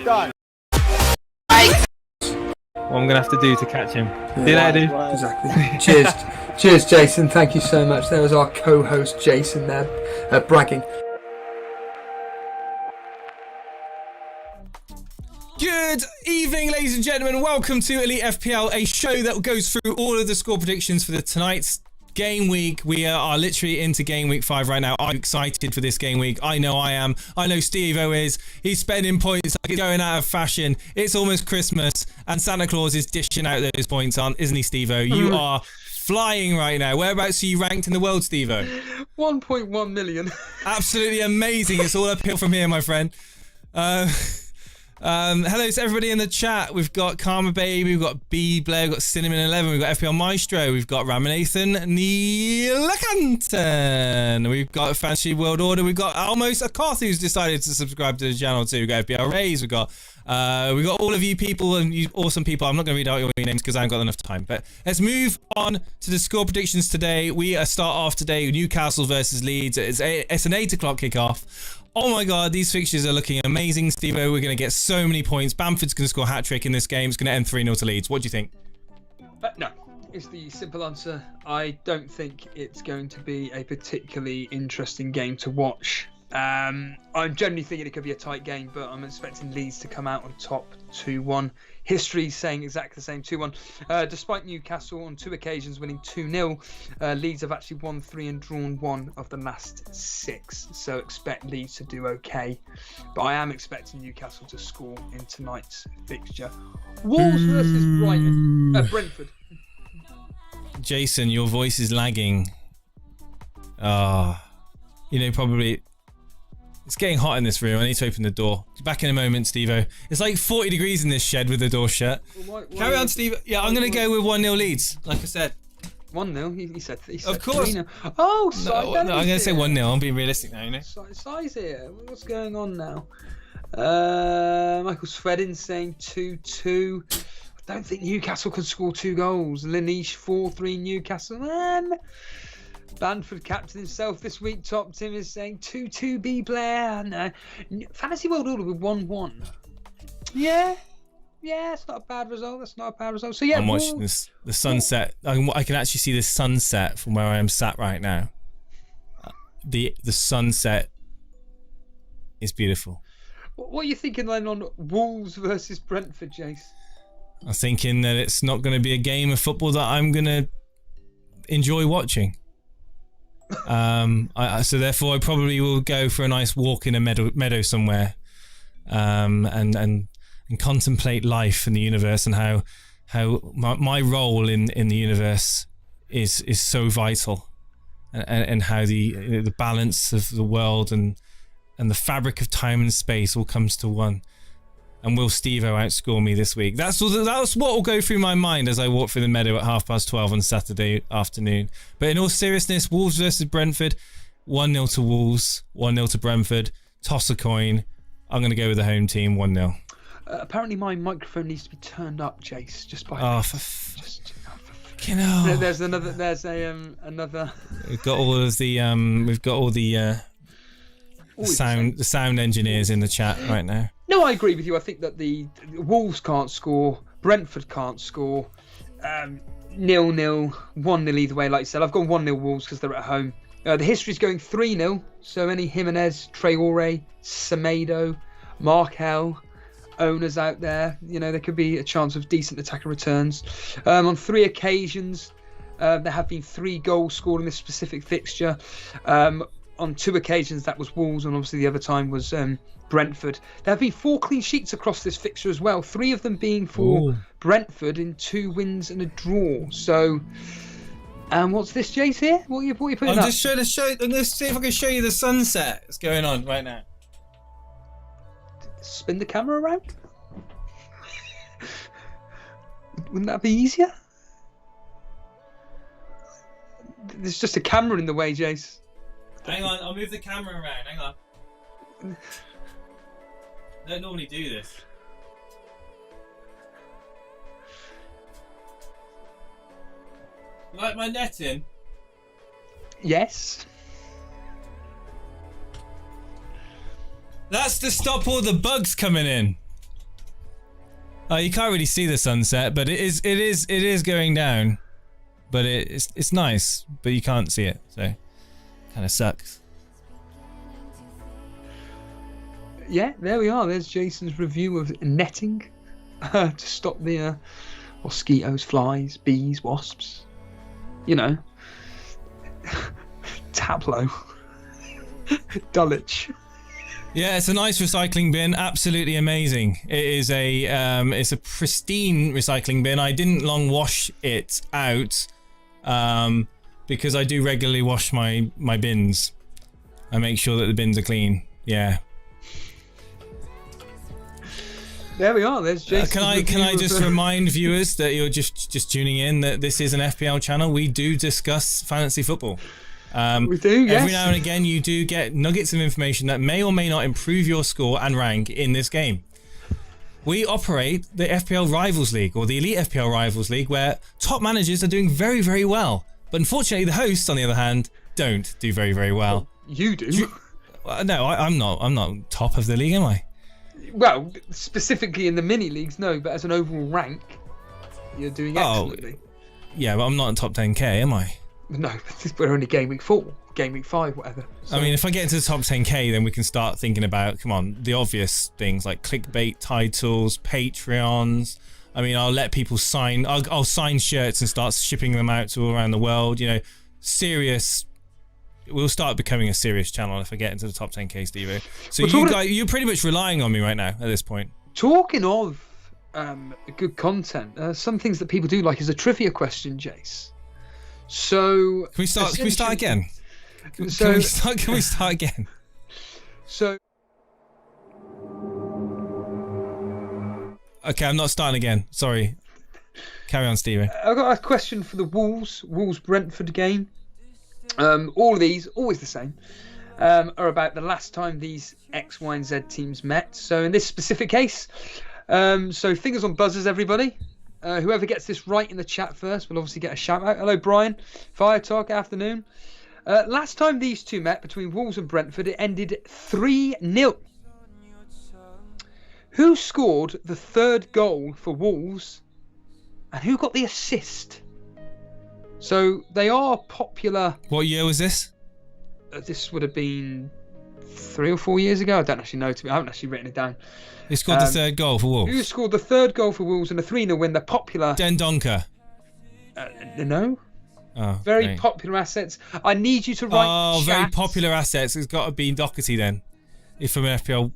Done. What I'm gonna have to do to catch him. Exactly. Cheers, Jason. Thank you so much. There was our co-host Jason there, bragging. Good evening, ladies and gentlemen. Welcome to Elite FPL, a show that goes through all of the score predictions for tonight's game week. We are literally into game week 5 right now. I'm excited for this game week. I know I am. I know Steve-O is. He's spending points like it's going out of fashion. It's almost Christmas and Santa Claus is dishing out those points, isn't he, Steve-O? You are flying right now. Whereabouts are you ranked in the world, Steve-O? 1.1 million. Absolutely amazing. It's all uphill from here, my friend. Hello to everybody in the chat. We've got Karma Baby, we've got B Blair, we've got Cinnamon 11, we've got FPL Maestro, we've got Ramanathan, Neelakantan, we've got Fantasy World Order, we've got almost a Koth who's decided to subscribe to the channel too. We've got FPL Rays, we've got all of you people and you awesome people. I'm not going to read out your names because I haven't got enough time. But let's move on to the score predictions today. We start off today with Newcastle versus Leeds. It's an 8 o'clock kickoff. Oh my god, these fixtures are looking amazing, Steve-O. We're going to get so many points. Bamford's going to score a hat-trick in this game. It's going to end 3-0 to Leeds. What do you think? No, is the simple answer. I don't think it's going to be a particularly interesting game to watch. I'm generally thinking it could be a tight game, but I'm expecting Leeds to come out on top 2-1. History's saying exactly the same, 2-1. Despite Newcastle on 2 occasions winning 2-0, Leeds have actually won 3 and drawn 1 of the last 6. So expect Leeds to do okay. But I am expecting Newcastle to score in tonight's fixture. Wolves versus Brentford. Jason, your voice is lagging. Probably... It's getting hot in this room. I need to open the door. Back in a moment, Steve-O. It's like 40 degrees in this shed with the door shut. Carry on, Steve. Yeah, I'm going to go with 1-0 Leeds, like I said. 1-0? He said of course. 3-0. Oh, no, I'm going to say 1-0. I'm being realistic now, you know. Size here. What's going on now? Michael Svedin saying 2-2. I don't think Newcastle can score 2 goals. Lanish 4-3 Newcastle. Man. Bamford captain himself this week. Top Tim is saying 2-2 B Blair. No. Fantasy World Order with 1-1. Yeah, it's not a bad result. That's not a bad result. So yeah, I'm watching the sunset. I can actually see the sunset from where I am sat right now. The sunset is beautiful. What are you thinking then on Wolves versus Brentford, Jace? I'm thinking that it's not going to be a game of football that I'm going to enjoy watching. So therefore I probably will go for a nice walk in a meadow somewhere, and contemplate life and the universe and how my role in the universe is so vital, and how the balance of the world and the fabric of time and space all comes to one. And will Steve-O outscore me this week? That's what will go through my mind as I walk through the meadow at 12:30 on Saturday afternoon. But in all seriousness, Wolves versus Brentford, 1-0 to Wolves, 1-0 to Brentford. Toss a coin. I'm going to go with the home team, 1-0. Apparently my microphone needs to be turned up, Jace, just by... Fucking hell. There's another. There's another. We've got all of the the sound engineers in the chat right now. No, I agree with you. I think that the Wolves can't score. Brentford can't score. 0-0, 1-0 either way. Like you said, I've gone 1-0 Wolves because they're at home. The history's going 3-0. So any Jimenez, Traore, Semedo, Markel owners out there, there could be a chance of decent attacker returns. On 3 occasions, there have been 3 goals scored in this specific fixture. On 2 occasions, that was Wolves, and obviously the other time was Brentford. There have been 4 clean sheets across this fixture as well, 3 of them being for Brentford in 2 wins and a draw. So, what's this, Jace, here? What are you putting up? I'm just trying to show. I'm going to see if I can show you the sunset that's going on right now. Spin the camera around? Wouldn't that be easier? There's just a camera in the way, Jace. Hang on, I'll move the camera around. Hang on. I don't normally do this. Like my netting? Yes. That's to stop all the bugs coming in. Oh, you can't really see the sunset, but it is going down. But it's nice, but you can't see it, so kind of sucks. Yeah, there we are. There's Jason's review of netting to stop the mosquitoes, flies, bees, wasps. Tableau. Dulwich. Yeah, it's a nice recycling bin. Absolutely amazing. It is it's a pristine recycling bin. I didn't long wash it out because I do regularly wash my bins. I make sure that the bins are clean. Yeah. There we are. There's Jason. Can I just remind viewers that you're just tuning in that this is an FPL channel. We do discuss fantasy football. We do, yes. Every now and again, you do get nuggets of information that may or may not improve your score and rank in this game. We operate the FPL Rivals League, or the Elite FPL Rivals League, where top managers are doing very, very well. But unfortunately, the hosts, on the other hand, don't do very, very well. You do. No, I'm not. I'm not top of the league, am I? Well, specifically in the mini leagues, no. But as an overall rank, you're doing excellently. Yeah, but I'm not in top 10k, am I? No, we're only game week 4, game week 5, whatever. So, I mean, if I get into the top 10k, then we can start thinking about, come on, the obvious things like clickbait titles, Patreons. I mean, I'll let people sign. I'll sign shirts and start shipping them out to all around the world. Serious. We'll start becoming a serious channel if I get into the top 10k, Steve. So you're pretty much relying on me right now at this point. Talking of good content, some things that people do like is a trivia question, Jace. So can we start again? Can we start again? So okay, I'm not starting again. Sorry. Carry on, Stevie. I've got a question for the Wolves Brentford game. All of these, always the same, are about the last time these X, Y, and Z teams met. So in this specific case, so fingers on buzzers, everybody. Whoever gets this right in the chat first will obviously get a shout out. Hello, Brian. Fire Talk, afternoon. Last time these two met between Wolves and Brentford, it ended 3-0. Who scored the 3rd goal for Wolves and who got the assist? So they are popular. What year was this? This would have been 3 or 4 years ago. I don't actually know. I haven't actually written it down. Who scored the 3rd goal for Wolves? Who scored the 3rd goal for Wolves in a 3-0 win? They're popular. Dendoncker. No. Oh, very right. Popular assets. I need you to write. Oh, very popular assets. It's got to be Doherty then, if from an FPL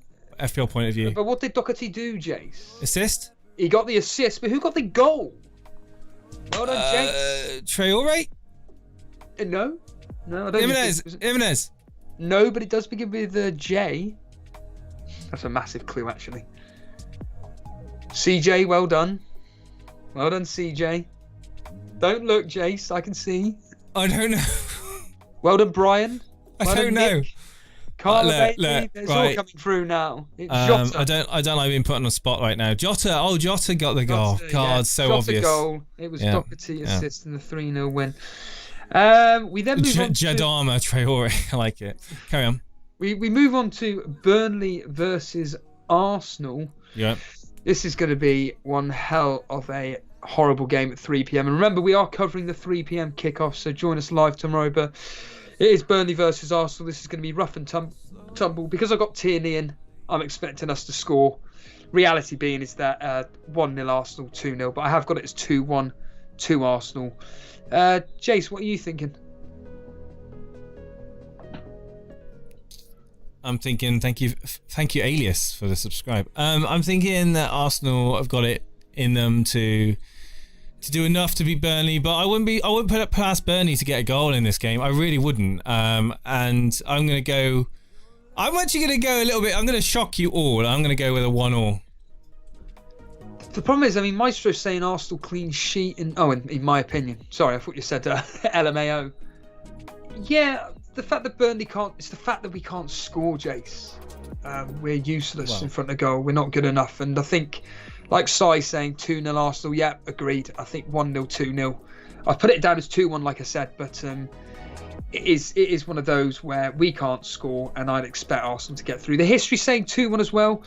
point of view. But what did Doherty do, Jace? Assist. He got the assist, but who got the goal? Well done, Jace. Traore. No, I don't. Jimenez. No, but it does begin with a J. That's a massive clue, actually. CJ, well done. Well done, CJ. Don't look, Jace. I can see. I don't know. Well done, Brian. I don't know. Carla, Look, baby, it's all right. coming through now. It's I Jota. don't like being put on the spot right now. Jota got the goal. Jota, God, yeah. so Jota obvious. goal. It was Yeah, Doherty yeah. assist in the 3-0 win. We then move on to... Jadama Traore. I like it. Carry on. We move on to Burnley versus Arsenal. Yeah. This is going to be one hell of a horrible game at 3 p.m. And remember, we are covering the 3 p.m. kickoff, so join us live tomorrow. But it is Burnley versus Arsenal. This is going to be rough and tumble. Because I got Tierney in, I'm expecting us to score. Reality being is that 1-0 Arsenal, 2-0. But I have got it as 2-1 to Arsenal. Jace, what are you thinking? I'm thinking, thank you, Alias, for the subscribe. I'm thinking that Arsenal have got it in them to do enough to beat Burnley, but I wouldn't put it past Burnley to get a goal in this game. I really wouldn't. And I'm actually going to go a little bit. I'm going to shock you all. I'm going to go with a 1-1. The problem is, I mean, Maestro's saying Arsenal clean sheet, in my opinion. Sorry, I thought you said LMAO. Yeah. The fact that Burnley can't, it's the fact that we can't score, Jace. We're useless in front of goal. We're not good enough. And I think, like Sai saying 2-0 Arsenal, yeah, agreed. I think 1-0, 2-0. I've put it down as 2-1, like I said, but it is one of those where we can't score, and I'd expect Arsenal to get through. The history's saying 2-1 as well.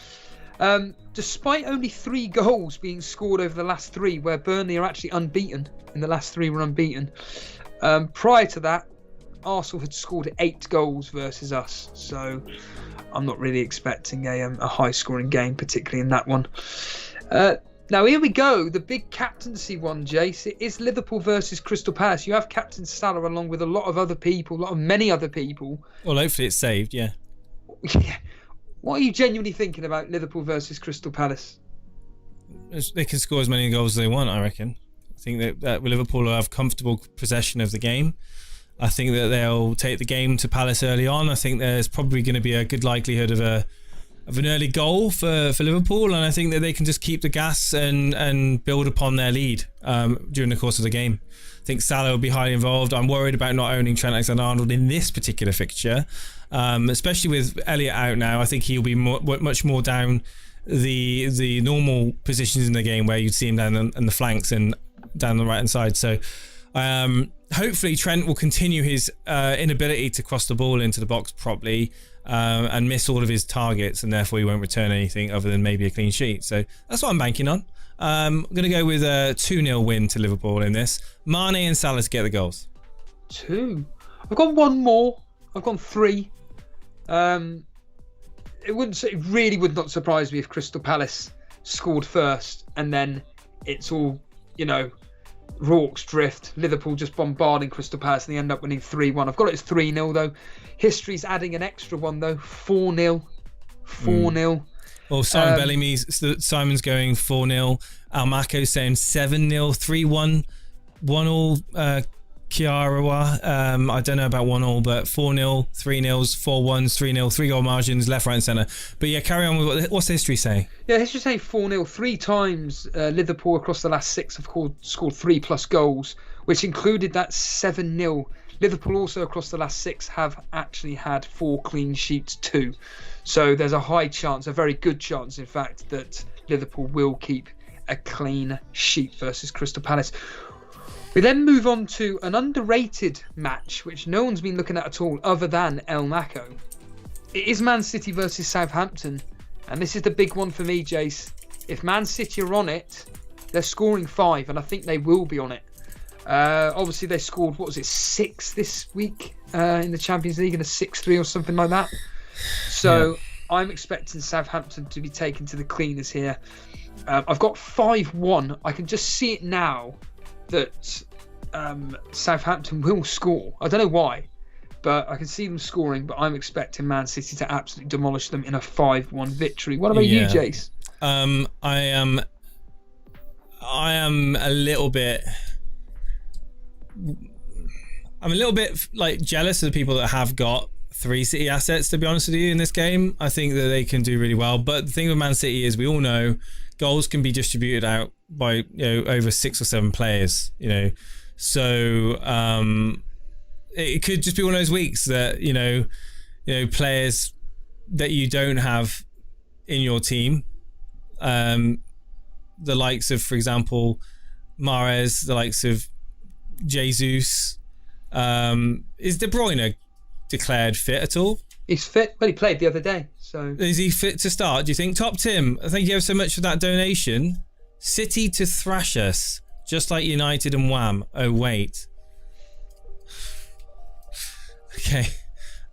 Despite only 3 goals being scored over the last 3, where Burnley are actually unbeaten, in the last 3 were unbeaten. Prior to that, Arsenal had scored 8 goals versus us, so I'm not really expecting a high-scoring game, particularly in that one. Now here we go, the big captaincy one, Jace. It is Liverpool versus Crystal Palace. You have Captain Salah along with many other people. Well, hopefully it's saved, yeah. What are you genuinely thinking about Liverpool versus Crystal Palace? They can score as many goals as they want, I reckon. I think that Liverpool will have comfortable possession of the game. I think that they'll take the game to Palace early on. I think there's probably going to be a good likelihood of an early goal for Liverpool, and I think that they can just keep the gas and build upon their lead during the course of the game. I think Salah will be highly involved. I'm worried about not owning Trent Alexander-Arnold in this particular fixture, especially with Elliott out now. I think he'll be much more down the normal positions in the game where you'd see him down on the flanks and down the right hand side. So hopefully Trent will continue his inability to cross the ball into the box properly and miss all of his targets, and therefore he won't return anything other than maybe a clean sheet. So that's what I'm banking on. I'm going to go with a 2-0 win to Liverpool in this. Mane and Salah to get the goals. 2. I've got one more. I've gone 3. It really would not surprise me if Crystal Palace scored first and then it's all, Rorke's drift, Liverpool just bombarding Crystal Palace and they end up winning 3-1. I've got it as 3-0 though. History's adding an extra one though, 4-0. 4-0. Well, Simon's going 4-0. Almaco's saying 7-0, 3-1, 1-0. Kiarawa, I don't know about 1-1, but 4-0, 3-0s, 4-1s, 3-0, 3-goal margins, left, right, and centre. But yeah, carry on with what's the history say? Yeah, history saying 4-0. 3 times Liverpool across the last 6 have scored 3+ goals, which included that 7-0. Liverpool also across the last 6 have actually had 4 clean sheets too. So there's a high chance, a very good chance, in fact, that Liverpool will keep a clean sheet versus Crystal Palace. We then move on to an underrated match, which no one's been looking at all other than El Maco. It is Man City versus Southampton, and this is the big one for me, Jace. If Man City are on it, they're scoring 5, and I think they will be on it. Obviously, they scored, 6 this week in the Champions League, and a 6-3 or something like that. So I'm expecting Southampton to be taken to the cleaners here. I've got 5-1. I can just see it now that Southampton will score. I don't know why, but I can see them scoring, but I'm expecting Man City to absolutely demolish them in a 5-1 victory. What about you, Jace? I am a little bit like jealous of the people that have got 3 City assets, to be honest with you, in this game. I think that they can do really well, but the thing with Man City is we all know goals can be distributed out by over 6 or 7 players, so it could just be one of those weeks that players that you don't have in your team. The likes of, for example, Mahrez, the likes of Jesus. Is De Bruyne declared fit at all? He's fit, but he played the other day. So is he fit to start, do you think? Top Tim, thank you ever so much for that donation. City to thrash us, just like United and Wham. Oh, wait. Okay.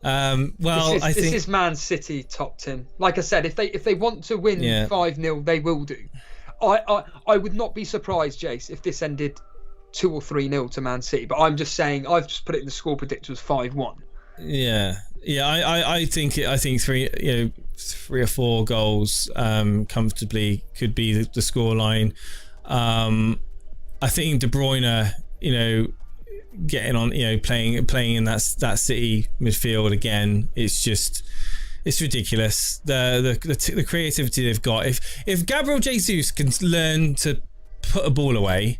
Well, I think this is Man City, Top Tim. Like I said, if they want to win 5-0, they will do. I would not be surprised, Jace, if this ended 2 or 3-0 to Man City. But I'm just saying, I've just put it in the score predictor as 5-1. Yeah. I think 3 or 4 goals comfortably could be the scoreline. I think De Bruyne, getting on, playing in that City midfield again, it's ridiculous. The creativity they've got. If Gabriel Jesus can learn to put a ball away,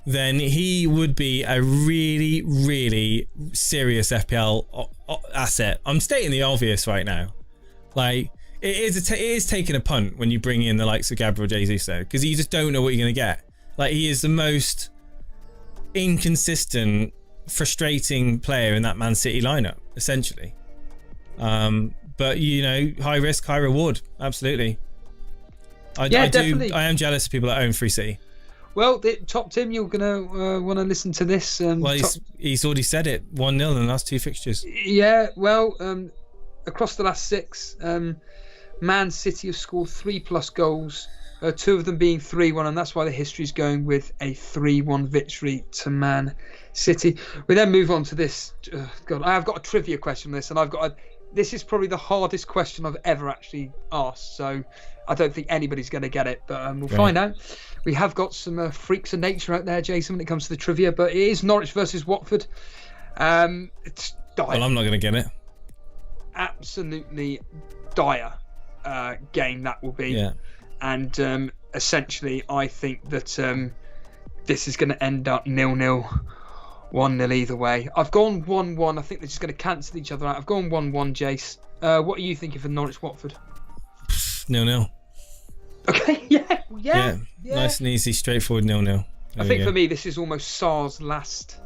then he would be a really, really serious FPL asset. I'm stating the obvious right now. Like, it is taking a punt when you bring in the likes of Gabriel Jesus, though, because you just don't know what you're going to get. Like, he is the most inconsistent, frustrating player in that Man City lineup, essentially. But high risk, high reward. Absolutely. Definitely. I am jealous of people that own Free City. Well, Top Tim, you're gonna want to listen to this. He's already said it. 1-0 in the last 2 fixtures. Yeah. Well, across the last 6, Man City have scored 3+ goals. 2 of them being 3-1, and that's why the history's going with a 3-1 victory to Man City. We then move on to this. God, I have got a trivia question on this, and this is probably the hardest question I've ever actually asked, so I don't think anybody's going to get it, but we'll find out. We have got some freaks of nature out there, Jason, when it comes to the trivia, but it is Norwich versus Watford. It's dire. Well, I'm not going to get it. Absolutely dire game that will be. Yeah. And essentially, I think that this is going to end up 0-0, 1-0 either way. I've gone 1-1. I think they're just going to cancel each other out. I've gone 1-1, Jace. What are you thinking for Norwich-Watford? 0-0. Okay, yeah. Nice and easy, straightforward 0-0. I think for me, this is almost Sar's last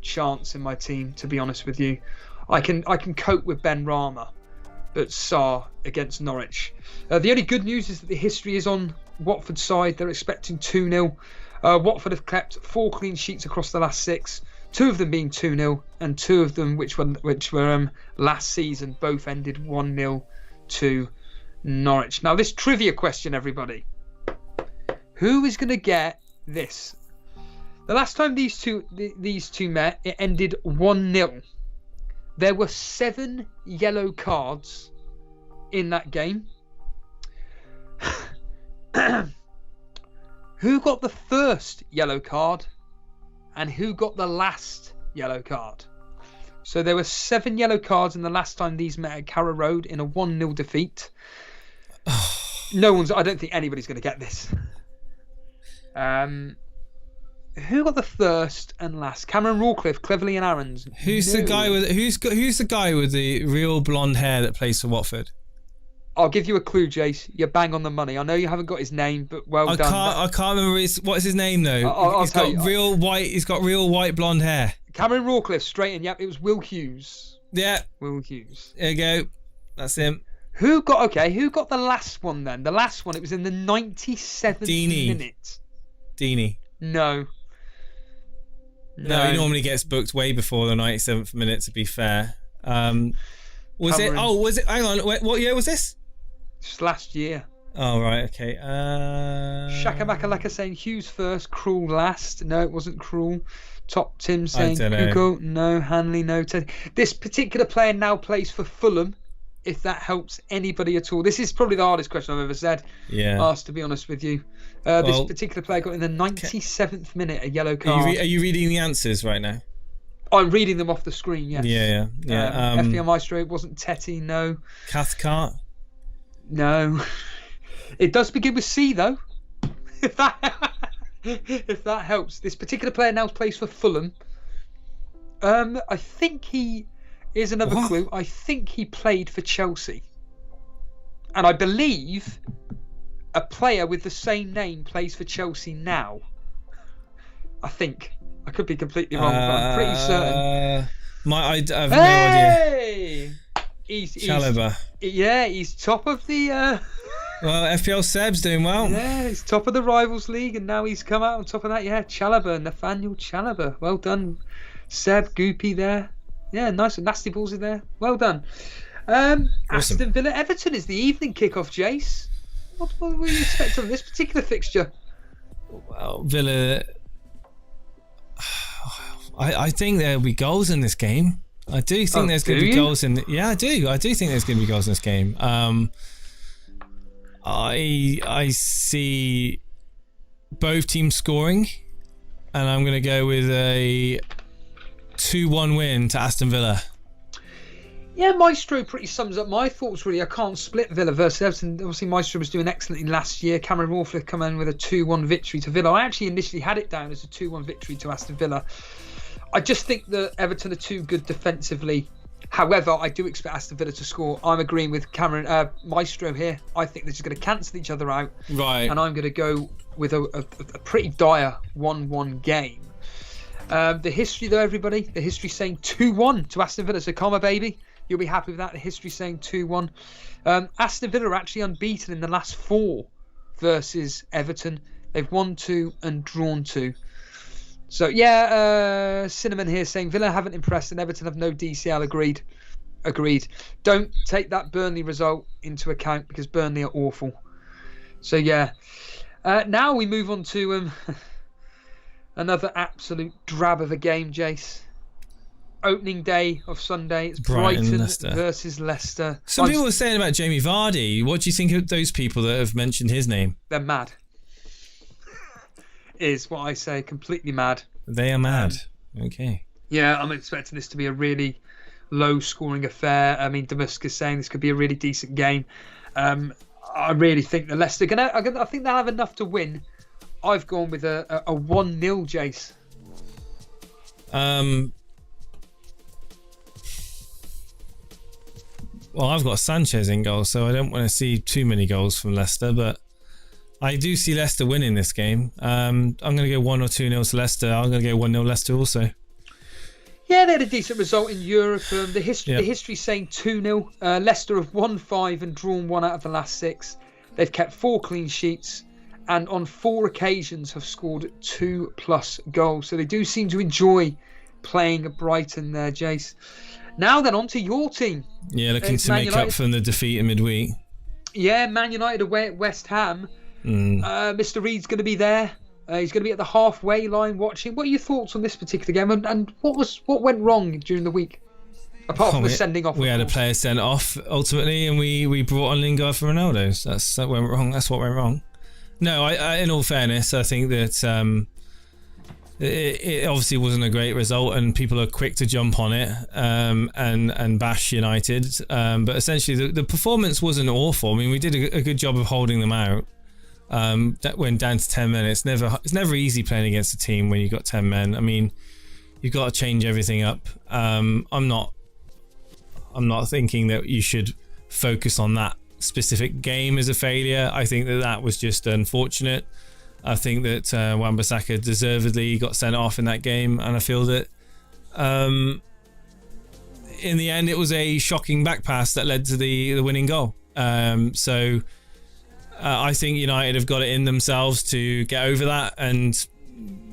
chance in my team, to be honest with you. I can cope with Ben Rama, but Sar against Norwich. The only good news is that the history is on Watford's side. They're expecting 2-0. Watford have kept 4 clean sheets across the last 6, 2 of them being 2-0, and 2 of them, which were last season, both ended 1-0 to Norwich. Now, this trivia question, everybody. Who is going to get this? The last time these two met, it ended 1-0. There were 7 yellow cards in that game. Who got the first yellow card and who got the last yellow card? So there were 7 yellow cards in the last time these met at Carrow Road in a 1-0 defeat. I don't think anybody's going to get this. Who got the first and last? Cameron Rawcliffe, Cleverley and Aarons. Who's the guy with the real blonde hair that plays for Watford? I'll give you a clue, Jace. You're bang on the money. I know you haven't got his name, but well done. I can't remember what's his name though. He's got real white blonde hair. Cameron Rawcliffe, straight in. Yep, it was Will Hughes. Yeah. Will Hughes. There you go. That's him. Who got the last one then? The last one, it was in the 97th minute. Deeney. No, he normally gets booked way before the 97th minute, to be fair. Hang on, what year was this? Just last year. Oh, right, okay. Shaka Makalaka saying Hughes first, Krul last. No, it wasn't Krul. Top Tim saying Kuko. No, Hanley, no. This particular player now plays for Fulham, if that helps anybody at all. This is probably the hardest question I've ever said. Yeah. Asked, to be honest with you. This particular player got in the 97th minute a yellow card. Are you reading the answers right now? I'm reading them off the screen, yes. Yeah. FPL Maestro, it wasn't Tetty, no. Cathcart? No. It does begin with C, though. If that helps. This particular player now plays for Fulham. I think he Here's another clue. I think he played for Chelsea. And I believe a player with the same name plays for Chelsea now. I think. I could be completely wrong, but I'm pretty certain. I have no idea. Chalobah. He's top of the... Well, FPL Seb's doing well. Yeah, he's top of the Rivals League, and now he's come out on top of that. Yeah, Chalobah, Nathaniel Chalobah. Well done, Seb, Goopy there. Yeah, nice. Nasty Balls in there. Well done. Awesome. Aston Villa Everton is the evening kickoff, Jace. What were you expecting on this particular fixture? Well, Villa... I think there'll be goals in this game. I do think there's going to be goals in... Yeah, I do. I do think there's going to be goals in this game. I see both teams scoring, and I'm going to go with a 2-1 win to Aston Villa. Yeah, Maestro pretty sums up my thoughts, really. I can't split Villa versus Everton. Obviously, Maestro was doing excellently last year. Cameron Rawford come in with a 2-1 victory to Villa. I actually initially had it down as a 2-1 victory to Aston Villa. I just think that Everton are too good defensively. However, I do expect Aston Villa to score. I'm agreeing with Cameron Maestro here. I think they're just going to cancel each other out. Right. And I'm going to go with a pretty dire 1-1 game. The history, though, everybody. The history saying 2-1 to Aston Villa. So, comma, baby. You'll be happy with that. The history saying 2-1. Aston Villa are actually unbeaten in the last 4 versus Everton. They've won 2 and drawn 2. So, yeah, Cinnamon here saying Villa haven't impressed and Everton have no DCL. Agreed. Don't take that Burnley result into account because Burnley are awful. So, yeah. Now we move on to another absolute drab of a game, Jace. Opening day of Sunday. It's Brighton versus Leicester. Some people were saying about Jamie Vardy. What do you think of those people that have mentioned his name? They're mad. Is what I say, completely mad. They are mad. Okay. Yeah, I'm expecting this to be a really low-scoring affair. I mean, Damascus saying this could be a really decent game. I really think that Leicester I think they'll have enough to win. I've gone with a 1-0, Jace. Well, I've got Sanchez in goal, so I don't want to see too many goals from Leicester, but I do see Leicester winning this game. I'm going to go 1 or 2-0 to Leicester. I'm going to go 1-0 Leicester also. Yeah, they had a decent result in Europe. The history's saying 2-0. Leicester have won 5 and drawn 1 out of the last 6. They've kept 4 clean sheets and on 4 occasions have scored 2+ goals. So they do seem to enjoy playing at Brighton there, Jace. Now then, on to your team. Yeah, looking to make up from the defeat in midweek. Yeah, Man United away at West Ham. Mr. Reed's going to be there. He's going to be at the halfway line watching. What are your thoughts on this particular game? And what went wrong during the week? Apart from the sending off. We had a player sent off ultimately, and we brought on Lingard for Ronaldo. That went wrong. That's what went wrong. No, I in all fairness, I think that it obviously wasn't a great result, and people are quick to jump on it and bash United. But essentially, the performance wasn't awful. I mean, we did a good job of holding them out. That went down to 10 men. It's never easy playing against a team when you've got 10 men. I mean, you've got to change everything up. I'm not thinking that you should focus on that specific game as a failure. I think that was just unfortunate. I think that Wan-Bissaka deservedly got sent off in that game, and I feel that in the end it was a shocking back pass that led to the winning goal. I think United have got it in themselves to get over that and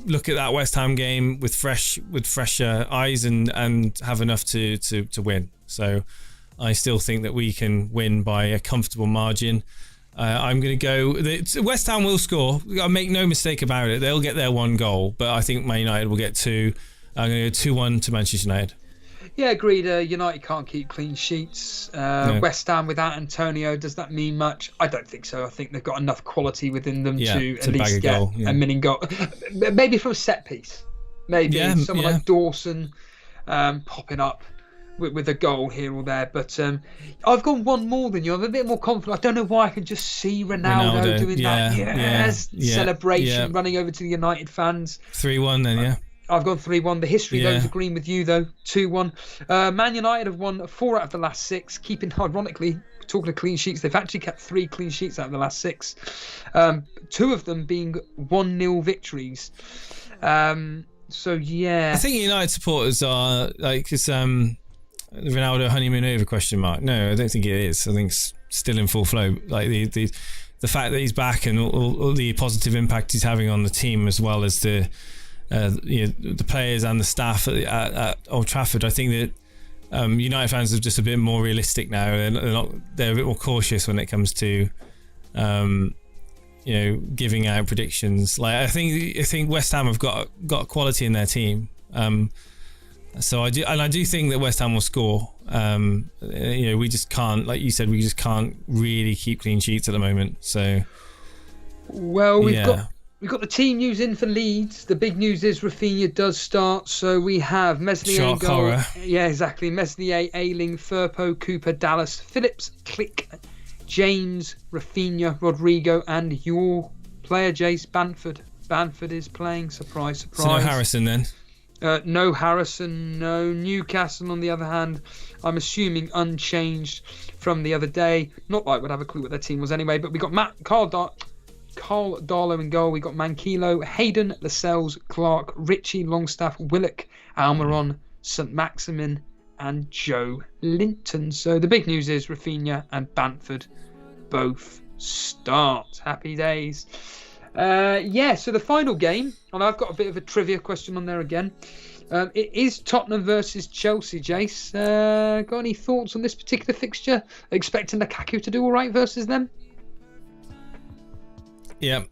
look at that West Ham game with fresher eyes and have enough to win. So I still think that we can win by a comfortable margin. I'm going to go... West Ham will score. Make no mistake about it. They'll get their 1 goal, but I think Man United will get 2. I'm going to go 2-1 to Manchester United. Yeah, agreed. United can't keep clean sheets. No. West Ham without Antonio, does that mean much? I don't think so. I think they've got enough quality within them to at least get a winning goal. Maybe from a set piece. Maybe someone like Dawson popping up with a goal here or there. But I've gone 1 more than you. I'm a bit more confident. I don't know why I can just see Ronaldo doing that celebration, running over to the United fans. 3-1 then, I've gone 3-1. The history Yeah. those agreeing with you though, 2-1. Man United have won 4 out of the last 6, keeping, ironically, talking of clean sheets, they've actually kept 3 clean sheets out of the last 6. 2 of them being 1-0 victories. So yeah, I think United supporters are like, it's the Ronaldo honeymoon over question mark. No, I don't think it is. I think it's still in full flow. Like the fact that he's back and all the positive impact he's having on the team, as well as the the players and the staff at Old Trafford. I think that United fans are just a bit more realistic now. They're a bit more cautious when it comes to giving out predictions. Like I think West Ham have got quality in their team. So I do think that West Ham will score. We just can't, like you said, we just can't really keep clean sheets at the moment. So well, we've got the team news in for Leeds. The big news is Rafinha does start. So we have Meslier in goal. Yeah, exactly. Meslier, Ayling, Firpo, Cooper, Dallas, Phillips, Click, James, Rafinha, Rodrigo, and your player, Jace, Bamford. Bamford is playing. Surprise, surprise. So no Harrison then? No Harrison, no Newcastle. On the other hand, I'm assuming unchanged from the other day. Not that I would have a clue what their team was anyway. But we got Carl Darlow in goal. We got Mankilo, Hayden, Lascelles, Clark, Ritchie, Longstaff, Willock, Almiron, St Maximin, and Joe Linton. So the big news is Rafinha and Bamford both start. Happy days. So the final game, and I've got a bit of a trivia question on there again. It is Tottenham versus Chelsea, Jace. Got any thoughts on this particular fixture? Expecting Lukaku to do all right versus them? Yeah,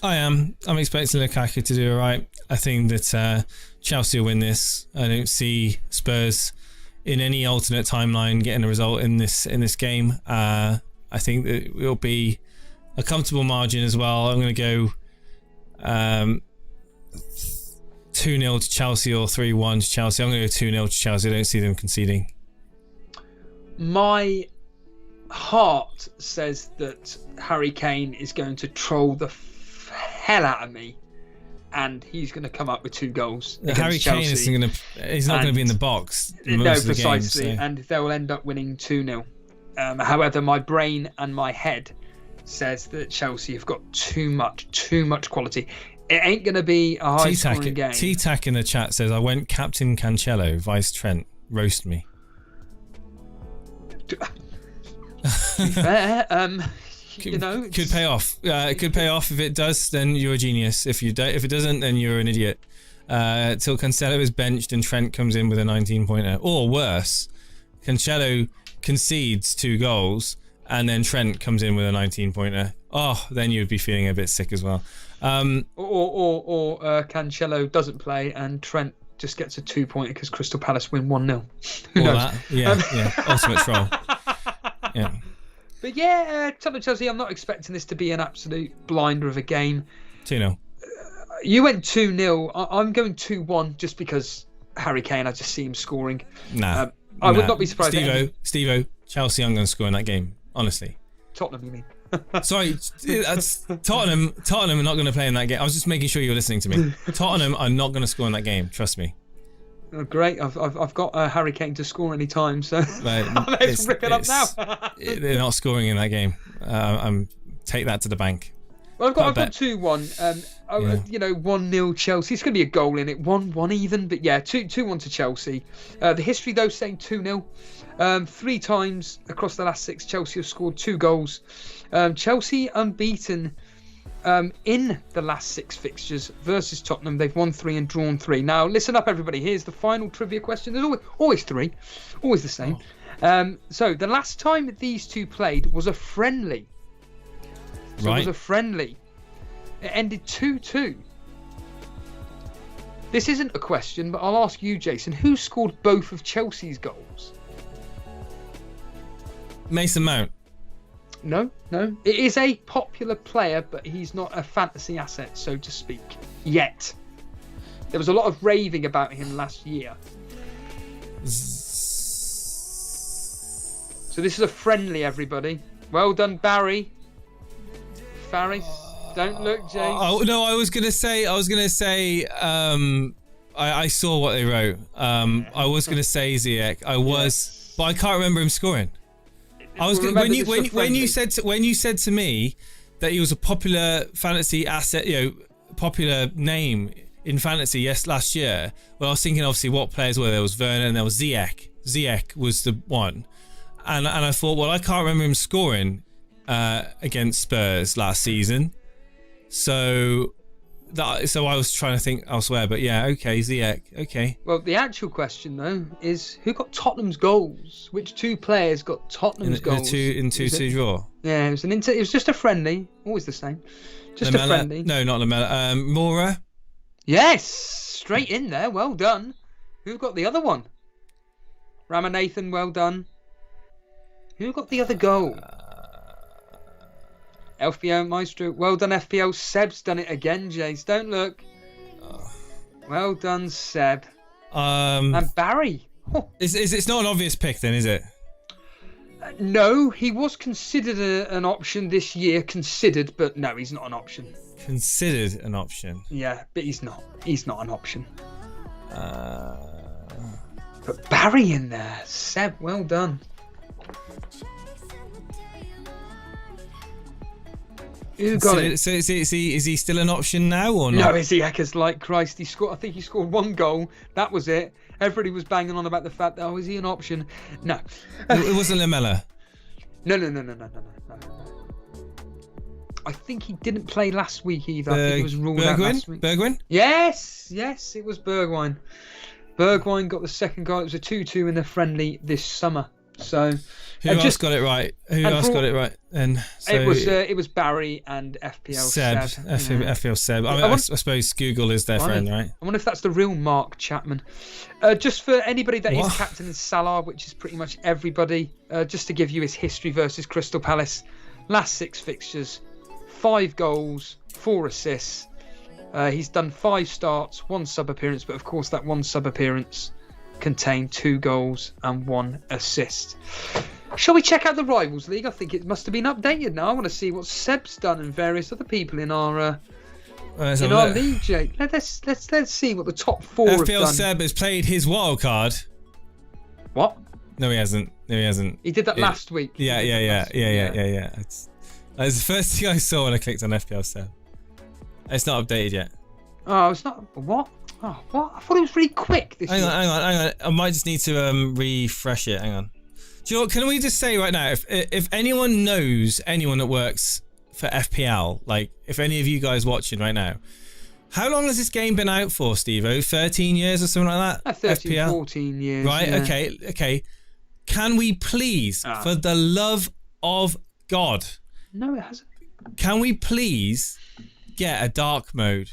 I am. I'm expecting Lukaku to do all right. I think that Chelsea will win this. I don't see Spurs in any alternate timeline getting a result in this game. I think that it will be a comfortable margin as well. I'm going to go 2-0 to Chelsea or 3-1 to Chelsea. I'm going to go 2-0 to Chelsea. I don't see them conceding. My heart says that Harry Kane is going to troll the hell out of me, and he's going to come up with 2 goals. Harry Kane isn't going to. He's not going to be in the box. Precisely, and they will end up winning 2-0. However, my brain and my head says that Chelsea have got too much quality. It ain't going to be a high-scoring game. T-Tac in the chat says, I went Captain Cancelo, Vice Trent. Roast me. To be fair, could pay off. It could pay off. If it does, then you're a genius. If it doesn't, then you're an idiot. Till Cancelo is benched and Trent comes in with a 19-pointer. Or worse, Cancelo concedes 2 goals and then Trent comes in with a 19-pointer. Oh, then you'd be feeling a bit sick as well. Or Cancelo doesn't play and Trent just gets a 2-pointer because Crystal Palace win 1-0. Who knows? That. Yeah. Ultimate troll. Yeah. But Tottenham Chelsea, I'm not expecting this to be an absolute blinder of a game. 2-0. You went 2-0. I'm going 2-1 just because Harry Kane, I just see him scoring. Nah. I would not be surprised. Steve-O, Chelsea aren't going to score in that game, honestly. Tottenham, you mean? Sorry, Tottenham are not going to play in that game. I was just making sure you were listening to me. Tottenham are not going to score in that game, trust me. Oh, great, I've got Harry Kane to score any time, so let's rip it up now. They're not scoring in that game. Take that to the bank. Well, I've got 2-1. 1-0 Chelsea. It's going to be a goal in it. 1-1 even, but 2-1 to Chelsea. The history though saying 2-0. 3 times across the last 6, Chelsea have scored 2 goals. Chelsea unbeaten in the last 6 fixtures versus Tottenham. They've won 3 and drawn 3. Now, listen up, everybody. Here's the final trivia question. There's always 3, always the same. So the last time these 2 played was a friendly. So it was a friendly. It ended 2-2. This isn't a question, but I'll ask you, Jason. Who scored both of Chelsea's goals? Mason Mount. No. It is a popular player, but he's not a fantasy asset, so to speak, yet. There was a lot of raving about him last year. So this is a friendly, everybody. Well done, Barry. Faris, don't look, James. Oh no, I was gonna say I saw what they wrote. I was going to say Ziyech. But I can't remember him scoring. I was when you said to me that he was a popular fantasy asset, popular name in fantasy last year. Well, I was thinking obviously what players were there. Was Werner and there was Ziyech. Ziyech was the one, and I thought, well, I can't remember him scoring against Spurs last season, so I was trying to think elsewhere. But yeah, okay, Ziyech, okay. Well, the actual question though is who got Tottenham's goals? Which two players got Tottenham's goals? In 2-2 draw. Yeah, it was just a friendly, always the same. Just Lamella, a friendly. No, not Lamella. Mora. Yes, straight in there. Well done. Who got the other one? Ramanathan, well done. Who got the other goal? FPL Maestro, well done. FPL Seb's done it again, Jace. Don't look. Well done, Seb. And Barry. Oh. It's not an obvious pick then, is it? No, he was considered an option this year. Considered, but no, he's not an option. Considered an option. Yeah, but he's not. He's not an option. But Barry in there. Seb, well done. Who got it? So is he still an option now or not? No, is he? Heckers like Christ. I think he scored one goal. That was it. Everybody was banging on about the fact that, is he an option? No. It wasn't Lamella. No. I think he didn't play last week either. I think he was ruled out last week. Bergwijn? Yes, it was Bergwijn. Bergwijn got the second goal. It was a 2-2 in the friendly this summer. So who else got it right? And so it was Barry and FPL Seb. FPL Seb. I suppose Google is their friend, right? I wonder if that's the real Mark Chapman. Just for anybody that is captain in Salah, which is pretty much everybody, just to give you his history versus Crystal Palace. Last 6 fixtures, 5 goals, 4 assists. He's done 5 starts, 1 sub appearance, but of course that 1 sub appearance contained 2 goals and 1 assist. Shall we check out the Rivals League? I think it must have been updated now. I want to see what Seb's done and various other people in our league, Jake. Let's see what the top 4 have done. FPL Seb has played his wild card. What? No, he hasn't. He did that last week. Yeah. That's the first thing I saw when I clicked on FPL Seb. It's not updated yet. Oh, it's not. What? Oh, what? I thought it was really quick. Hang on. I might just need to refresh it. Hang on. Do you know what? Can we just say right now, if anyone knows anyone that works for FPL, like if any of you guys watching right now, how long has this game been out for, Steve-O? 13 years or something like that? 13, FPL? 14 years. Right, yeah. Okay. Can we please, for the love of God... No, it hasn't. Can we please get a dark mode?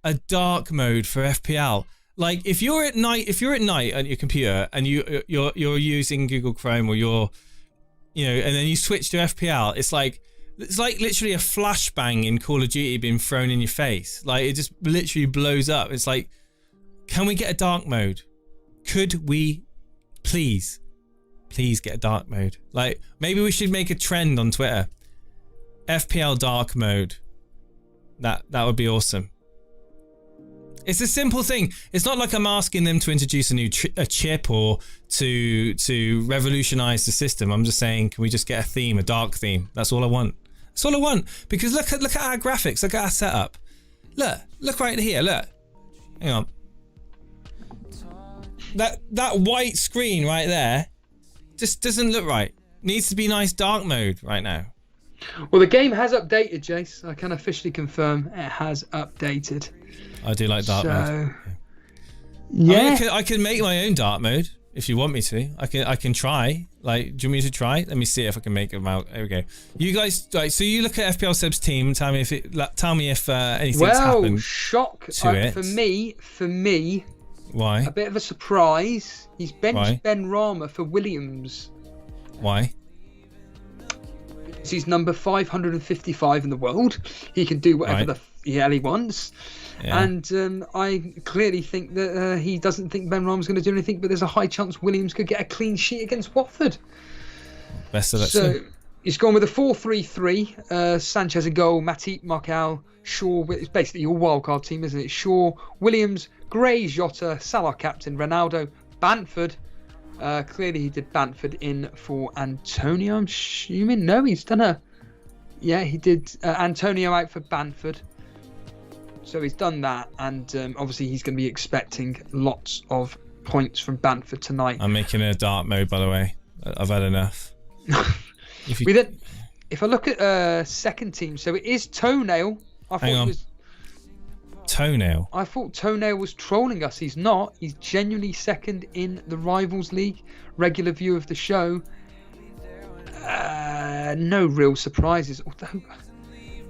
A dark mode for FPL. Like if you're at night on your computer and you're using Google Chrome or and then you switch to FPL, it's like literally a flashbang in Call of Duty being thrown in your face. Like it just literally blows up. It's like, can we get a dark mode? Could we please get a dark mode? Like maybe we should make a trend on Twitter. FPL dark mode. That would be awesome. It's a simple thing. It's not like I'm asking them to introduce a new chip or to revolutionize the system. I'm just saying, can we just get a theme, a dark theme? That's all I want. That's all I want. Because look at our graphics. Look at our setup. Look right here. Look. Hang on. That white screen right there just doesn't look right. Needs to be nice dark mode right now. Well, the game has updated, Jace. I can officially confirm it has updated. I do like dark mode. Yeah. I can make my own dark mode if you want me to. I can try. Like, do you want me to try? Let me see if I can make them out. There we go. You guys, right? So you look at FPL Seb's team and tell me if anything's happened. Well, shock to it. For me. Why? A bit of a surprise. He's benched Ben Rama for Williams. Why? He's number 555 in the world. He can do whatever the hell he wants. Yeah. And I clearly think that he doesn't think Ben Rama's going to do anything, but there's a high chance Williams could get a clean sheet against Watford. Best of luck. So he's gone with a 4-3-3. Sanchez a goal, Matip, Marcal, Shaw. It's basically your wildcard team, isn't it? Shaw, Williams, Gray, Jota, Salah captain, Ronaldo, Bamford. Clearly he did Bamford in for Antonio, I'm assuming. No, he's done a... Yeah, he did Antonio out for Bamford. So he's done that, and obviously he's going to be expecting lots of points from Bamford tonight. I'm making a dark mode, by the way. I've had enough. If I look at second team, so it is Toenail. Hang on. Toenail? I thought Toenail was trolling us. He's not. He's genuinely second in the Rivals League. Regular view of the show. No real surprises. Although,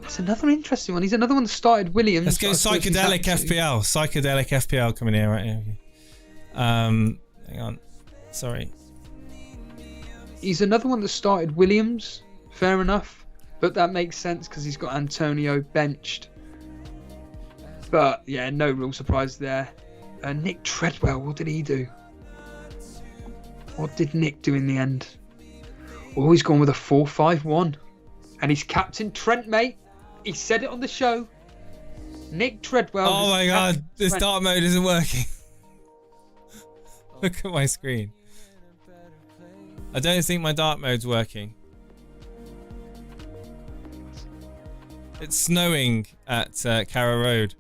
that's another interesting one. He's another one that started Williams. Let's go Psychedelic FPL. Psychedelic FPL coming here right here. Hang on. Sorry. He's another one that started Williams. Fair enough. But that makes sense because he's got Antonio benched. But yeah, no real surprise there. Nick Treadwell, what did he do? What did Nick do in the end? Oh, he's gone with a 4-5-1. And he's captain Trent, mate. He said it on the show. Nick Treadwell. Oh my god, this dark mode isn't working. Look at my screen. I don't think my dark mode's working. It's snowing at Carrow Road.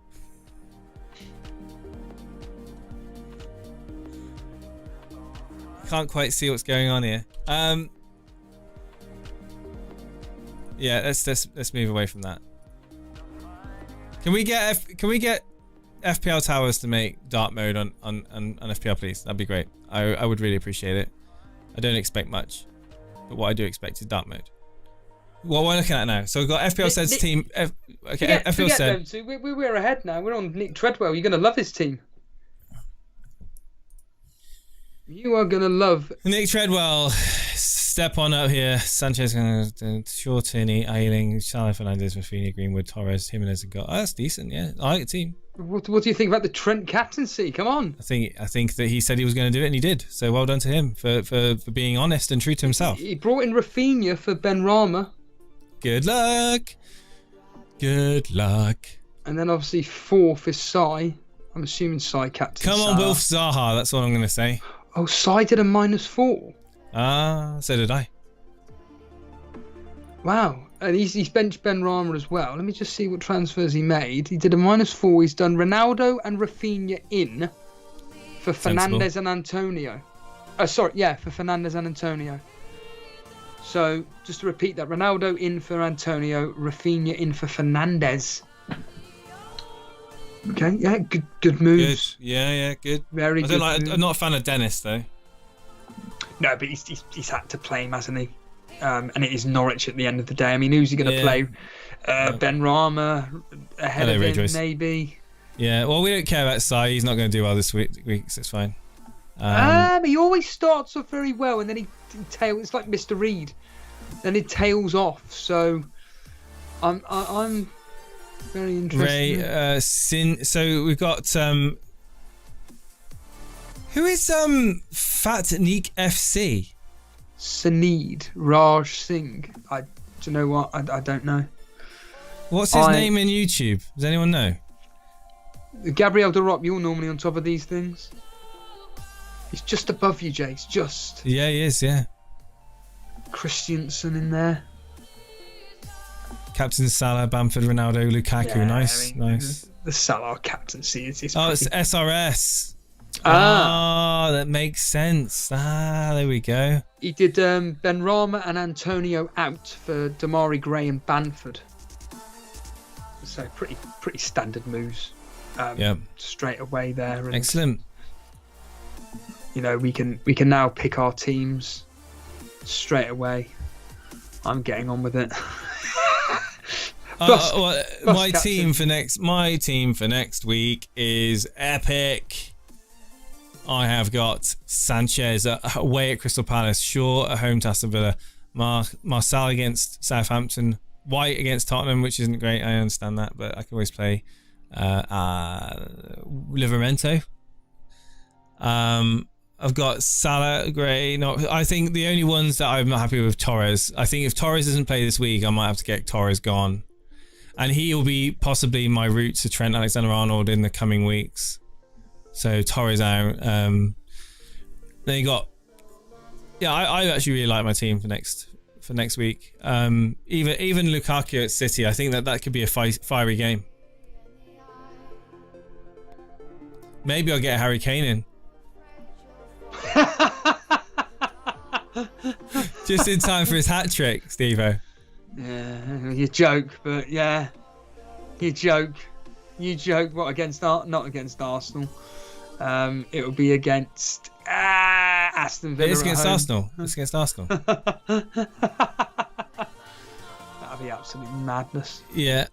Can't quite see what's going on here. Yeah, let's move away from that. Can we get FPL Towers to make dark mode on FPL, please? That'd be great. I would really appreciate it. I don't expect much, but what I do expect is dark mode. What we're looking at now. So we've got FPL says team. Okay, FPL said. So we're ahead now. We're on Nick Treadwell. You're gonna love his team. You are gonna love Nick Treadwell. Step on up here. Sanchez, Shaw, Tierney, Ayling, Salah, Fernandez, Rafinha, Greenwood, Torres, Jimenez, and God. Oh, that's decent. Yeah, I like the team. What do you think about the Trent captaincy? Come on. I think that he said he was going to do it, and he did. So well done to him for being honest and true to himself. He brought in Rafinha for Benrahma. Good luck. Good luck. And then obviously fourth is Sai. I'm assuming Sai captain. Come on, Wilf Zaha. That's all I'm going to say. Oh, Sai did a -4. Ah, so did I. Wow. And he's benched Benrahma as well. Let me just see what transfers he made. He did a -4. He's done Ronaldo and Rafinha in for Fernandez and Antonio. For Fernandez and Antonio. So, just to repeat that, Ronaldo in for Antonio, Rafinha in for Fernandez. Okay, yeah, good moves. Good. Yeah, good. Very good. I'm not a fan of Dennis, though. No, but he's had to play him, hasn't he? And it is Norwich at the end of the day. I mean, who's he going to play? Benrahma ahead of him, maybe. Yeah, well, we don't care about Sai. He's not going to do well this week, so it's fine. He always starts off very well, and then he tails. It's like Mr. Reed. Then it tails off. So, I'm very interested. So we've got who is Fatnik FC? Saneed Raj Singh. Do you know what? I don't know. What's his name in YouTube? Does anyone know? Gabriel Derop, you're normally on top of these things. He's just above you, Jay. He's just. Yeah, he is, yeah. Christiansen in there. Captain Salah, Bamford, Ronaldo, Lukaku. Yeah, nice. The Salah captaincy is. It's SRS. That makes sense. There we go. He did Benrahma and Antonio out for Damari Gray and Bamford. So pretty standard moves. Straight away there. And, excellent. You know, we can now pick our teams straight away. I'm getting on with it. My team for next week is epic. I have got Sanchez away at Crystal Palace, Shaw at home to Aston Villa, Marcel against Southampton, White against Tottenham, which isn't great, I understand that, but I can always play Livramento. I've got Salah, Gray. I think the only ones that I'm not happy with Torres. I think if Torres doesn't play this week, I might have to get Torres gone. And he will be possibly my route to Trent Alexander-Arnold in the coming weeks. So Torres out. Then you got. Yeah, I actually really like my team for next week. Even Lukaku at City, I think that could be a fiery game. Maybe I'll get Harry Kane in. Just in time for his hat trick, Steve-O. Yeah, you joke, but yeah, you joke. What against not against Arsenal? It will be against Aston Villa. It's against Arsenal. It's against Arsenal. That'd be absolute madness. Yeah.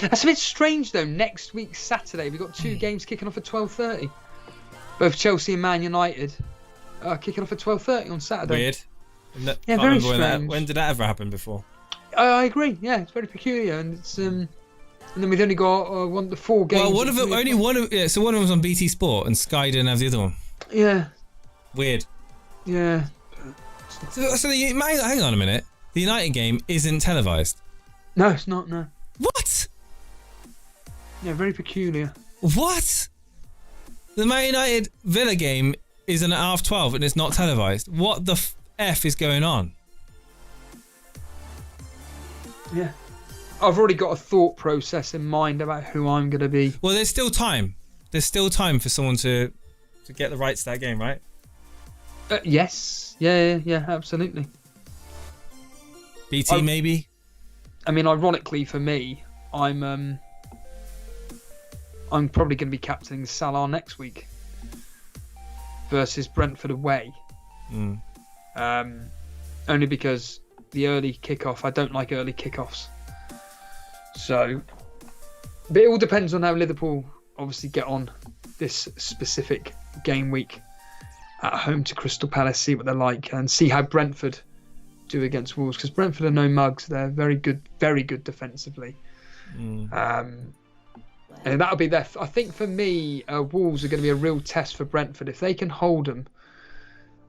That's a bit strange though. Next week Saturday we've got 2 games kicking off at 12:30. Both Chelsea and Man United are kicking off at 12:30 on Saturday. Weird. Yeah, very strange. When did that ever happen before? I agree. Yeah, it's very peculiar, and it's and then we've only got 4 games. Well, one of them so one of them was on BT Sport, and Sky didn't have the other one. Yeah. Weird. Yeah. So hang on a minute. The United game isn't televised. No, it's not. No. What? Yeah, very peculiar. What? The Man United Villa game is an 12:30 and it's not televised. What the F is going on? Yeah. I've already got a thought process in mind about who I'm going to be. Well, there's still time. There's still time for someone to get the rights to that game, right? Yes. Yeah, absolutely. BT maybe? I mean, ironically for me, I'm probably going to be captaining Salah next week versus Brentford away. Only because the early kickoff, I don't like early kickoffs. So, but it all depends on how Liverpool obviously get on this specific game week at home to Crystal Palace, see what they're like, and see how Brentford do against Wolves, because Brentford are no mugs. They're very good defensively. And that'll be their. I think for me, Wolves are going to be a real test for Brentford. If they can hold them,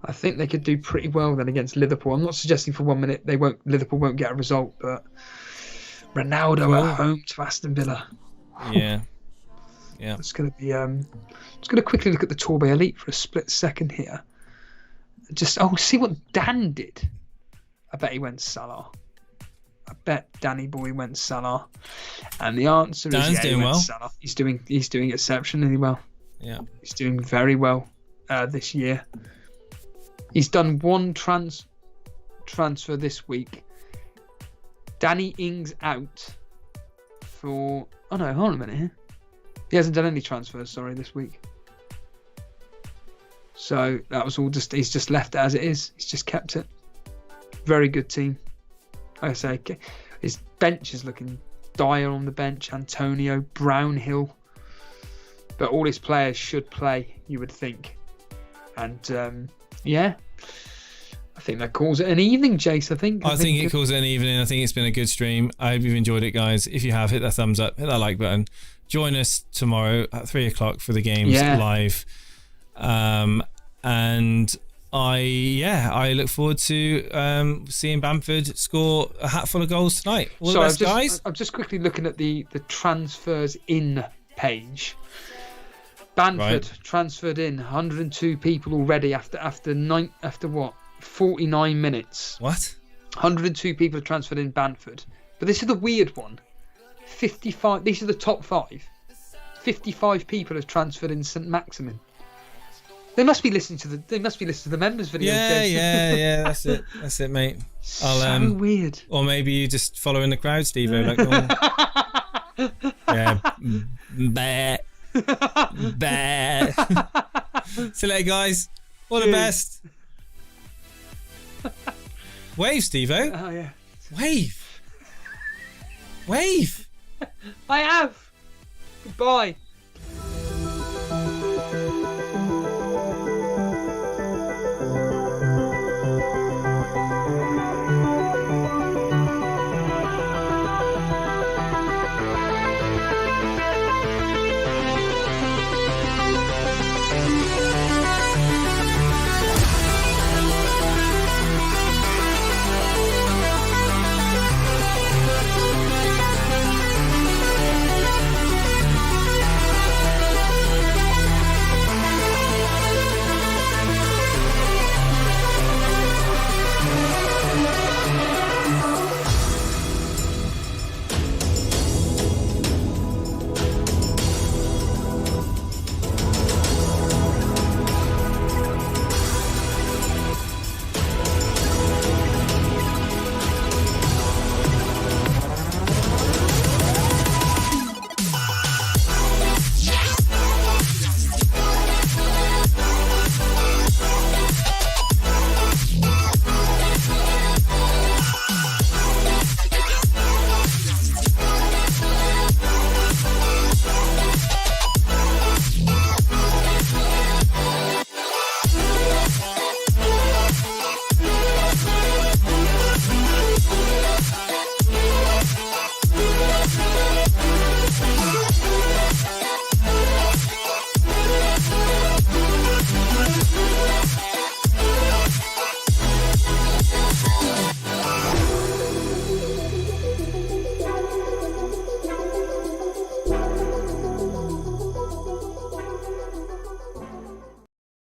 I think they could do pretty well then against Liverpool. I'm not suggesting for 1 minute Liverpool won't get a result, but Ronaldo at home to Aston Villa. Yeah. It's going to be. Just going to quickly look at the Tour Elite for a split second here. Just see what Dan did. I bet he went Salah. I bet Danny Boy went Salah, and the answer is doing well. Salah. He's doing exceptionally well. Yeah, he's doing very well this year. He's done one transfer this week. Danny Ings out for. Oh no, hold on a minute here. He hasn't done any transfers, this week. So that was all he's just left it as it is. He's just kept it. Very good team. Like I say, his bench is looking dire on the bench. Antonio, Brownhill. But all his players should play, you would think. And I think that calls it an evening, Jace. I think it calls it an evening. I think it's been a good stream. I hope you've enjoyed it, guys. If you have, hit that thumbs up, hit that like button. Join us tomorrow at 3:00 for the games live. And I look forward to seeing Bamford score a hatful of goals tonight. All the best, guys. I'm just quickly looking at the transfers in page. Bamford transferred in 102 people already after 49 minutes. What? 102 people have transferred in Bamford. But this is the weird one. 55. These are the top 5. 55 people have transferred in St Maximin. They must be listening to the members' videos. Yeah. That's it, mate. So weird. Or maybe you just following the crowd, Steve-O, like normal. Yeah. Bah. See you later, guys. All the best. Wave, Steve-O. Oh yeah. Wave. I have. Goodbye.